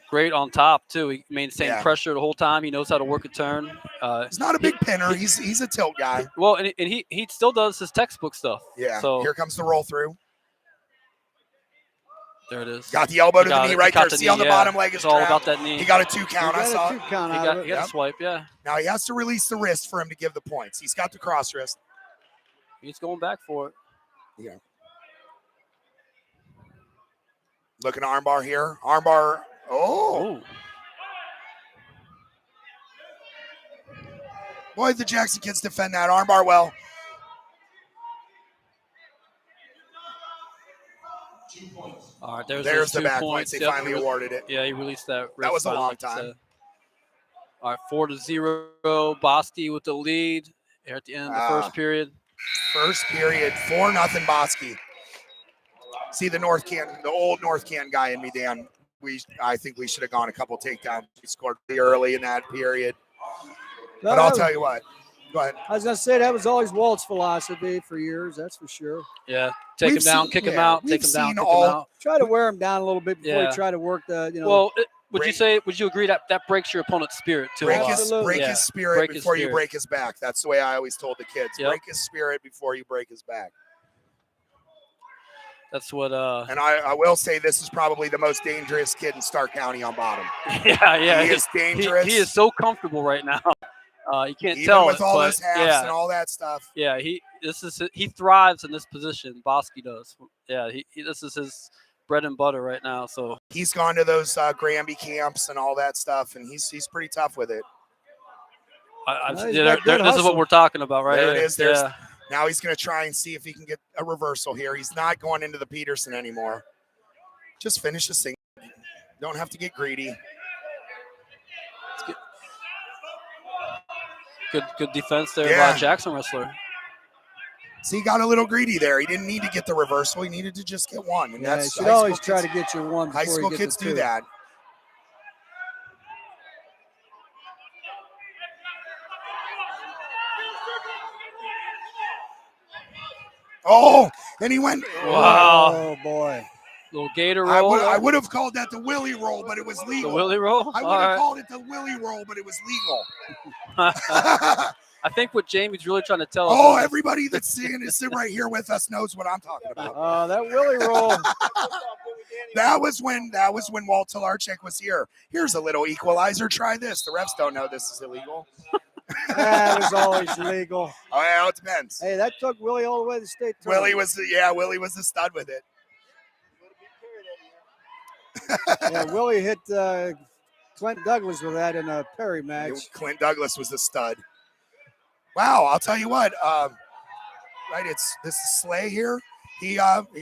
great on top too. He maintained pressure the whole time. He knows how to work a turn. He's not a big pinner. He's a tilt guy. Well, and he still does his textbook stuff. Yeah. So here comes the roll through. there it is. Got the elbow to the knee right there. See on the bottom leg is it's all trapped. about that knee. He got a 2 count. I saw. He got He got a swipe. Yeah. Now he has to release the wrist for him to give the points. He's got the cross wrist. He's going back for it. Yeah. Looking armbar here. Armbar. Oh. Ooh. Boy, the Jackson kids defend that armbar well. All right, there's the two back points. points. They finally awarded it. Yeah, he released that. That was a finally, long time. All right, 4-0. Bosky with the lead here at the end of the first period. First period, 4-0 Bosky. See the old North Canton guy in me, Dan. I think we should have gone a couple takedowns. We scored pretty early in that period. But I'll tell you what. Go ahead. I was going to say that was always Walt's philosophy for years. That's for sure. Yeah, take him down, kick him out, take him down, kick him out. Try to wear him down a little bit before you try to work the. Well, would you agree that breaks your opponent's spirit too? Break his spirit before you break his back. That's the way I always told the kids. Yep. Break his spirit before you break his back. That's what. And I will say this is probably the most dangerous kid in Stark County on bottom. Yeah. He is dangerous. He is so comfortable right now. You can't even tell with it, all but those halves and all that stuff. Yeah, he thrives in this position. Bosky does. Yeah, this is his bread and butter right now. So he's gone to those Granby camps and all that stuff, and he's pretty tough with it. This is what we're talking about, right? There it is. Yeah. Now he's going to try and see if he can get a reversal here. He's not going into the Peterson anymore. Just finish the single. Don't have to get greedy. Good defense there by Jackson wrestler. See, he got a little greedy there. He didn't need to get the reversal. He needed to just get one. And you should always try to get your one before high school you get kids the do two. that. Oh, and he went. Wow. Oh, boy. Little gator roll. I would have called that the Willie roll, but it was legal. The Willie roll? I would have called it the Willie roll, but it was legal. I think what Jamie's really trying to tell us. Oh, everybody that's sitting right here with us knows what I'm talking about. That Willie roll. That was when Walt Talarczyk was here. Here's a little equalizer. Try this. The refs don't know this is illegal. That was always legal. Oh, yeah, it depends. Hey, that took Willie all the way to the state tournament. Willie was the stud with it. Yeah, Willie hit Clint Douglas with that in a Perry match. Clint Douglas was the stud. Wow, I'll tell you what. Right, this is Slay here. He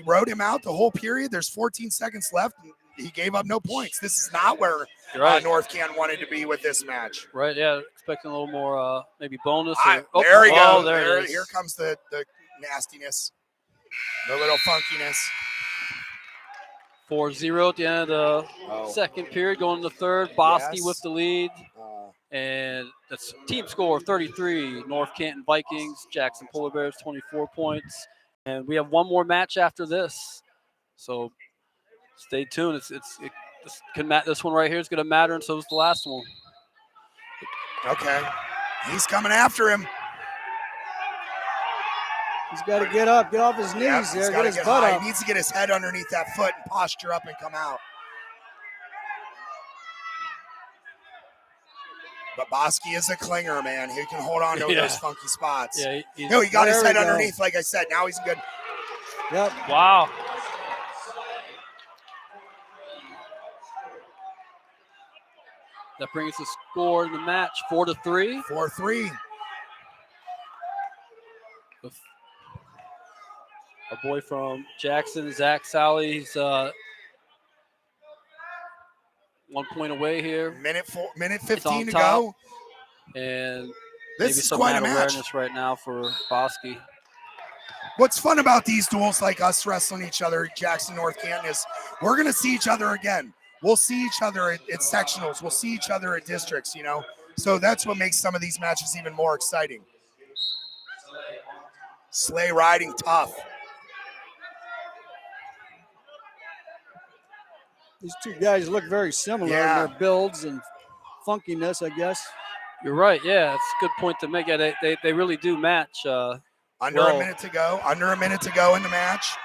rode him out the whole period. There's 14 seconds left. He gave up no points. This is not where North Canton wanted to be with this match. Right, yeah, expecting a little more maybe bonus. There we go. There here comes the nastiness, the little funkiness. 4-0 at the end of the second period, going to the third. Bosky with the lead. And that's team score of 33. North Canton Vikings, Jackson Polar Bears 24 points. And we have one more match after this. So stay tuned. This one right here is going to matter, and so is the last one. Okay. He's coming after him. He's got to get up, get off his knees there, get his butt up. He needs to get his head underneath that foot and posture up and come out. But Bosky is a clinger, man. He can hold on to those funky spots. Yeah, he got his head underneath, like I said. Now he's good. Yep. Wow. That brings the score in the match 4-3. 4-3. Our boy from Jackson, Zach Sally, he's 1 point away here. Minute 15 to go. And this is quite a match. Awareness right now for Bosky. What's fun about these duels, like us wrestling each other, Jackson, North Canton, is we're going to see each other again. We'll see each other at sectionals. We'll see each other at districts, So that's what makes some of these matches even more exciting. Sleigh riding tough. These two guys look very similar in their builds and funkiness, I guess. You're right. Yeah, it's a good point to make. Yeah, they really do match. Under a minute to go. Under a minute to go in the match.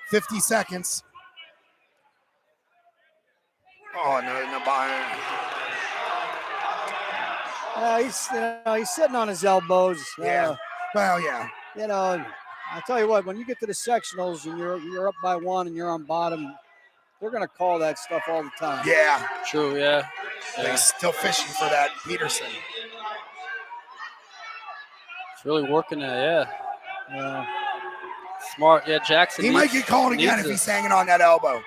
50 seconds. Oh, no, Byron. He's sitting on his elbows. Yeah. Well, yeah. You know, I'll tell you what, when you get to the sectionals and you're up by one and you're on bottom, they're going to call that stuff all the time. Yeah. True, yeah. He's still fishing for that Peterson. It's really working there, yeah. Smart. Yeah, Jackson. He might get called again if he's hanging on that elbow.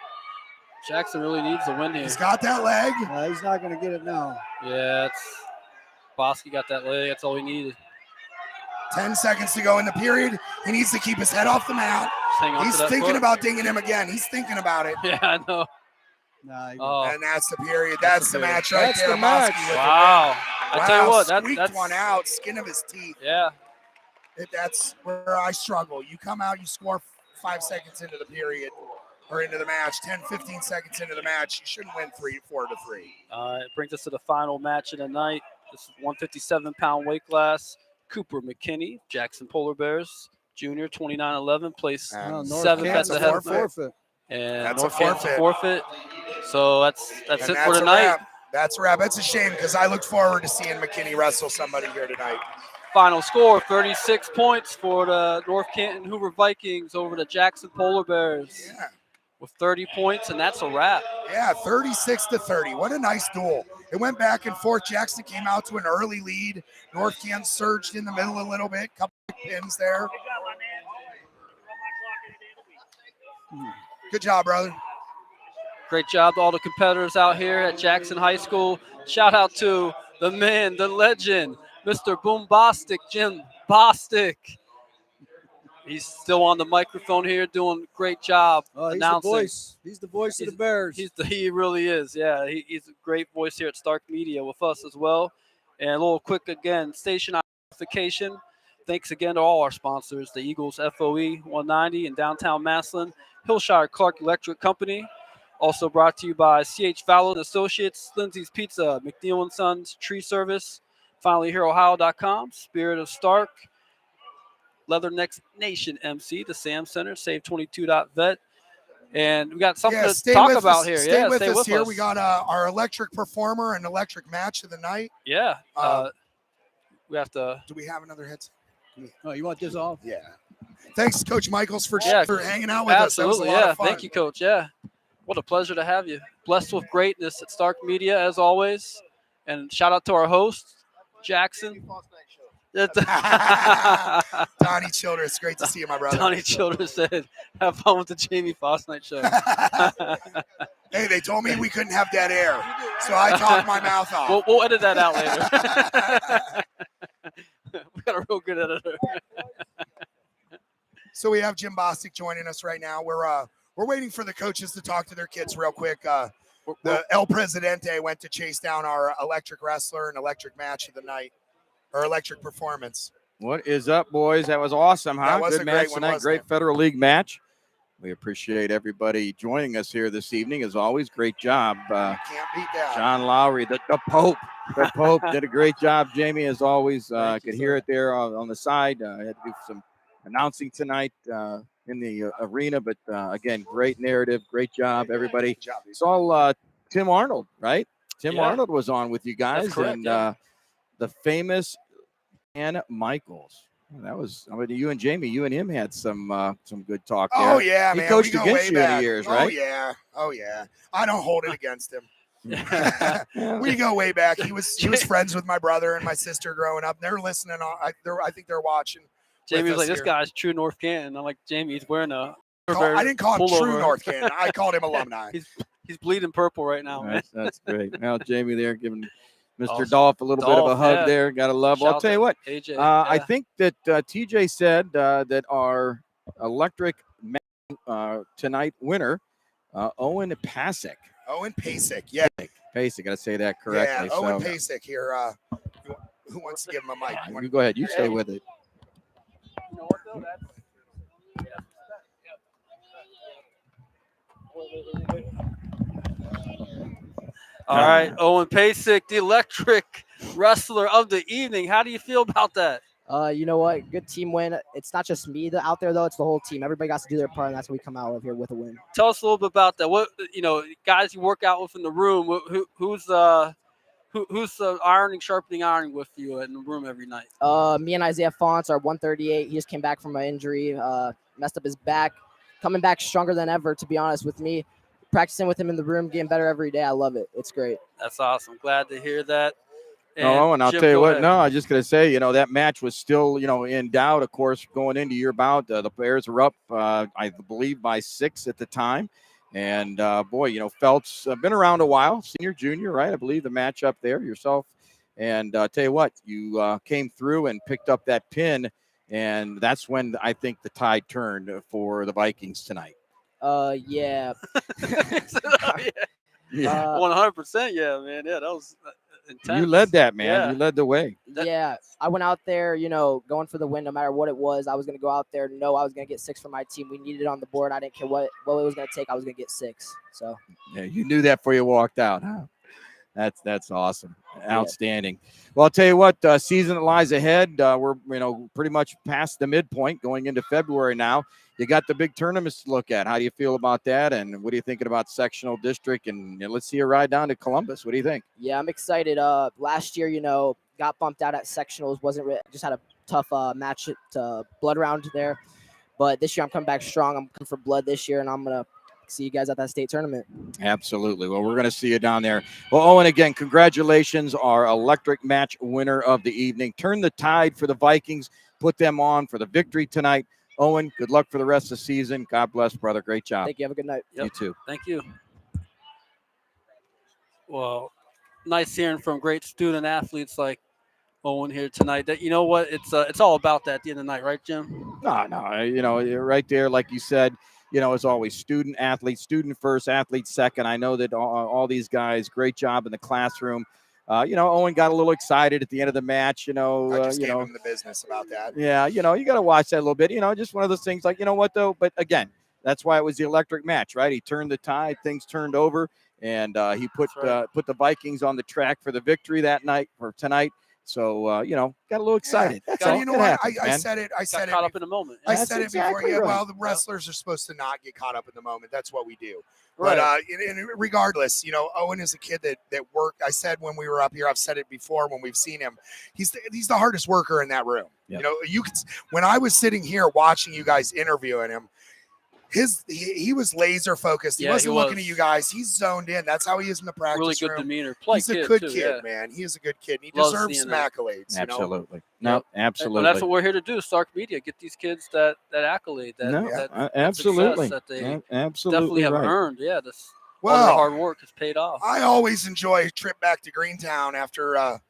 Jackson really needs a win here. He's got that leg. He's not going to get it now. Yeah, Bosky got that leg. That's all he needed. 10 seconds to go in the period. He needs to keep his head off the mat. He's thinking about dinging him again. He's thinking about it. Yeah, I know. And that's the period. That's the match right there. The match. Wow. I tell you what, that's one out. Skin of his teeth. Yeah. That's where I struggle. You come out, you score 5 seconds into the period or into the match, 10, 15 seconds into the match. You shouldn't win 4-3. It brings us to the final match of the night. This is 157-pound weight class. Cooper McKinney, Jackson Polar Bears, Junior, 29-11, placed 7th at the head forfeit. And that's North a Canton's forfeit. So that's it for tonight. That's a wrap. It's a shame because I look forward to seeing McKinney wrestle somebody here tonight. Final score, 36 points for the North Canton Hoover Vikings over the Jackson Polar Bears. Yeah. With 30 points, and that's a wrap. Yeah, 36-30. What a nice duel. It went back and forth. Jackson came out to an early lead. North Canton surged in the middle a little bit. Couple of pins there. Good job, brother. Great job to all the competitors out here at Jackson High School. Shout out to the man, the legend, Mr. Boombastic, Jim Bostic. He's still on the microphone here, doing a great job announcing. He's the voice of the Bears. He really is. Yeah, he's a great voice here at Stark Media with us as well. And a little quick again, station identification. Thanks again to all our sponsors: the Eagles FOE 190 in downtown Massillon, Hilscher Clarke Electric Company. Also brought to you by CH Fallon Associates, Lindsay's Pizza, McNeil & Sons Tree Service, finally HereOhio.com, Spirit of Stark, Leatherneck Nation MC, the Sam Center, Save22.vet. And we got something to talk about here. Stay with us here. We got our electric performer and electric match of the night. Yeah. We have to. Do we have another hit? Oh, you want this off? Yeah. Thanks, Coach Michaels, for hanging out with us. Absolutely. Yeah. Thank you, Coach. Yeah. What a pleasure to have you. Blessed with greatness at Stark Media, as always. And shout out to our host, Jackson. Donnie Childress, great to see you, my brother. Donnie Childress said, have fun with the Jamie Fausnight show. Hey, they told me we couldn't have dead air, so I talked my mouth off. We'll edit that out later. We got a real good editor. So we have Jim Bostic joining us right now. We're waiting for the coaches to talk to their kids real quick. The El Presidente went to chase down our electric wrestler and electric match of the night, or electric performance. What is up, boys? That was awesome, huh? That was Good a match great one, tonight. wasn't it? Great Federal League match. We appreciate everybody joining us here this evening. As always, great job. Can't beat that. John Lowery, the Pope. The Pope did a great job, Jamie, as always. Could hear it there on the side. I had to do some announcing tonight in the arena, but again, great narrative. Great job, everybody. Good job. It's all Tim Arnold, right? Tim Yeah. Arnold was on with you guys. That's correct, and yeah. the famous Ann Michaels. That was, I mean, you and Jamie, you and him had some good talk there. Oh yeah, He man. coached we go against way you in back. the years, right? Oh yeah. I don't hold it against him. We go way back. He was friends with my brother and my sister growing up. They're listening. I think they're watching. Jamie was like, this here. guy's true North Canton. I'm like, Jamie, he's wearing a. I didn't call him true pullover. North Canton. I called him alumni. He's bleeding purple right now, man. That's great. Now Jamie there giving Mr. Awesome. Dolph a little bit of a hug yeah. there. Got to love. Well, I'll Shout tell you what. AJ. I yeah. think that TJ said that our electric tonight winner, Owen Pasek. Owen Pasek. Yeah. Pasek, got to say that correctly. Yeah. Owen so, Pasek here. Who wants to give him a mic? you go ahead. You stay with it. All right, Owen Pasek, the electric wrestler of the evening. How do you feel about that? You know what? Good team win. It's not just me out there though; it's the whole team. Everybody got to do their part, and that's what we come out of here with a win. Tell us a little bit about that. What guys you work out with in the room? Who's sharpening ironing with you in the room every night? Me and Isaiah Fonts are 138. He just came back from an injury, messed up his back, coming back stronger than ever. To be honest with me, practicing with him in the room, getting better every day. I love it. It's great. That's awesome. Glad to hear that. And I'll Jim, tell you go what. ahead. No, I was just going to say, that match was still, in doubt. Of course, going into your bout, the Bears were up, I believe, by 6 at the time. And Phelps been around a while, senior, junior, right? I believe the matchup there yourself. And tell you what, you came through and picked up that pin, and that's when I think the tide turned for the Vikings tonight. Yeah. 100%. Yeah, man. Yeah, that was intense. You led that, man. Yeah. You led the way. Yeah, I went out there, going for the win no matter what it was. I was going to go out there, I was going to get 6 for my team. We needed it on the board. I didn't care what it was going to take. I was going to get 6. So yeah, you knew that before you walked out, huh? That's awesome. Outstanding. Well, I'll tell you what, season that lies ahead, we're, pretty much past the midpoint going into February now. You got the big tournaments to look at. How do you feel about that? And what are you thinking about sectional district? And let's see a ride down to Columbus. What do you think? Yeah, I'm excited. Last year, got bumped out at sectionals. Just had a tough match at blood round there. But this year I'm coming back strong. I'm coming for blood this year, and I'm going to see you guys at that state tournament. Absolutely. Well, we're going to see you down there. Well, Owen, again, congratulations, our electric match winner of the evening. Turn the tide for the Vikings. Put them on for the victory tonight. Owen, good luck for the rest of the season. God bless, brother. Great job. Thank you. Have a good night. Yep. You too. Thank you. Well, nice hearing from great student athletes like Owen here tonight. That it's all about that at the end of the night, right, Jim? No, you're right there, like you said. As always, student athlete, student first, athlete second. I know that all these guys, great job in the classroom. Owen got a little excited at the end of the match. I just gave him the business about that. Yeah, you got to watch that a little bit. Just one of those things like, what, though? But again, that's why it was the electric match, right? He turned the tide, things turned over, and he put the Vikings on the track for the victory that night, or tonight. So, got a little excited. Yeah. That's all. You know what? I said it. Got caught up in the moment. I said it exactly before. Yeah, right. well, the wrestlers are supposed to not get caught up in the moment. That's what we do. Right. But regardless, Owen is a kid that worked. I said when we were up here, I've said it before when we've seen him. He's the hardest worker in that room. Yeah. You could, when I was sitting here watching you guys interviewing him, he was laser focused. He wasn't looking at you guys. He's zoned in. That's how he is in the practice Really good room. demeanor. He's a good kid, man. He is a good kid. He Loves deserves some accolades. Absolutely. Absolutely. And that's what we're here to do, Stark Media. Get these kids that accolade, that absolutely. that they absolutely definitely have right. earned. Yeah, all Well, their hard work has paid off. I always enjoy a trip back to Greentown after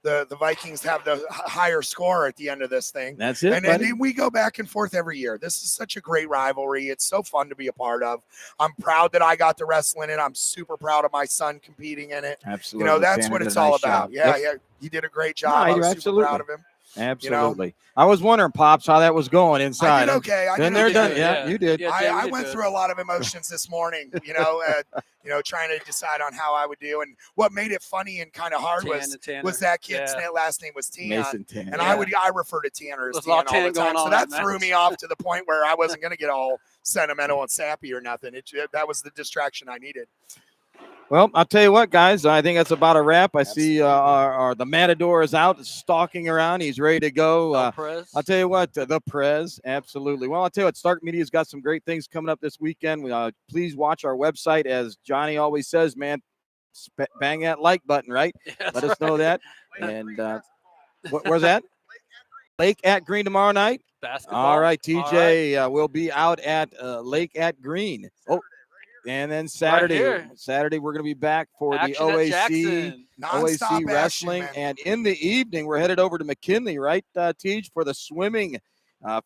the Vikings have the higher score at the end of this thing. That's it. And we go back and forth every year. This is such a great rivalry. It's so fun to be a part of. I'm proud that I got to wrestle in it. I'm super proud of my son competing in it. Absolutely. That's Tanner what did it's a all nice about. job. Yeah, Yep. he did a great job. No, I was super absolutely. proud of him. Absolutely. I was wondering, Pops, how that was going inside. I did okay. Then they're done. Yeah, you did. Yeah, I went through a lot of emotions this morning, trying to decide on how I would do. And what made it funny and kind of hard was that kid's last name was Tan. Mason Tan. And I refer to Tanner as Tan all the time. So that threw me off to the point where I wasn't going to get all sentimental and sappy or nothing. That was the distraction I needed. Well, I'll tell you what, guys. I think that's about a wrap. I see the Matador is out, stalking around. He's ready to go. I'll tell you what, the Prez, absolutely. Well, I'll tell you what, Stark Media's got some great things coming up this weekend. Please watch our website. As Johnny always says, man, bang that like button, right? Yeah, Let us know that. And where's that? Lake at Green tomorrow night. Basketball. All right, TJ will be out at Lake at Green. Oh. And then Saturday we're going to be back for the OAC wrestling. Action, and in the evening, we're headed over to McKinley, right, Tej, for the swimming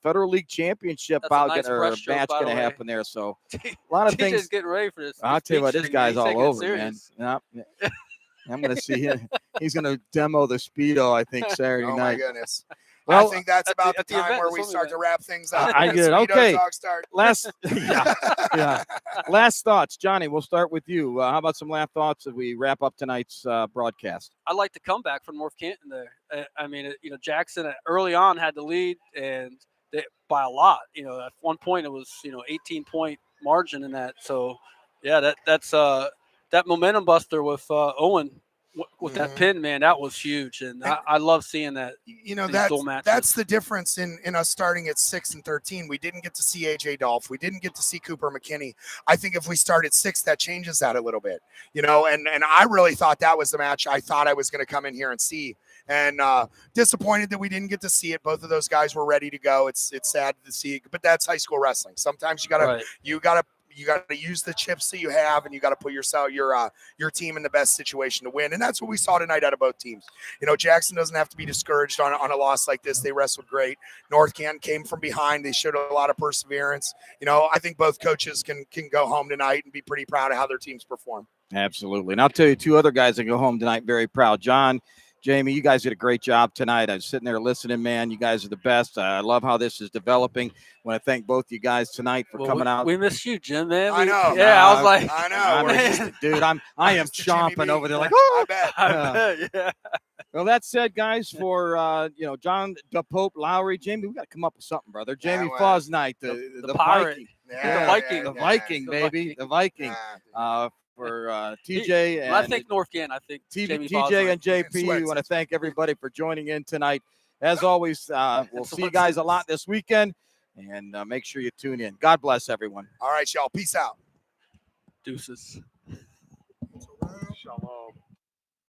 Federal League Championship match going to happen there. So a lot of things. Getting ready for this. I'll tell you what, this guy's all over, man. Yeah. I'm going to see him. He's going to demo the Speedo, I think, Saturday night. Oh, my goodness. I Well, think that's at the- about the at the time event, where that's we what we start to meant. wrap things up. I get it. Speedo Okay. talk start. last, yeah. Last thoughts, Johnny. We'll start with you. How about some last thoughts as we wrap up tonight's broadcast? I like the comeback from North Canton there. I mean, Jackson early on had the lead and by a lot. At one point it was 18-point margin in that. So yeah, that's that momentum buster with Owen with that pin, man. That was huge, and I love seeing that. These dual matches. That's the difference in us starting at 6 and 13. We didn't get to see AJ Dolph. We didn't get to see Cooper McKinney. I think if we start at 6, that changes that a little bit, and I really thought that was the match I thought I was going to come in here and see, and disappointed that we didn't get to see it. Both of those guys were ready to go. It's sad to see, but that's high school wrestling. Sometimes you gotta use the chips that you have, and you got to put your team in the best situation to win. And that's what we saw tonight out of both teams. Jackson doesn't have to be discouraged on a loss like this. They wrestled great. North Canton came from behind. They showed a lot of perseverance. I think both coaches can go home tonight and be pretty proud of how their teams perform. Absolutely. And I'll tell you, 2 other guys that go home tonight very proud. John, Jamie, you guys did a great job tonight. I was sitting there listening, man. You guys are the best. I love how this is developing. I want to thank both you guys tonight for coming out. We miss you, Jim, man. I know. Yeah, I was like, I know. Dude, I am chomping over there like, I bet. I bet, yeah. Well, that said, guys, for John DePope, Lowery, Jamie, we got to come up with something, brother. Jamie well, Fausnight, the pirate. Viking. Yeah, The Viking. The Viking, baby. The Viking. For TJ and I think North Canton. I think Jamie TJ and JP, we Sweats. want to thank everybody for joining in tonight. As always, we'll see you guys a lot this weekend, and make sure you tune in. God bless everyone. All right, y'all. Peace out. Deuces. Shalom.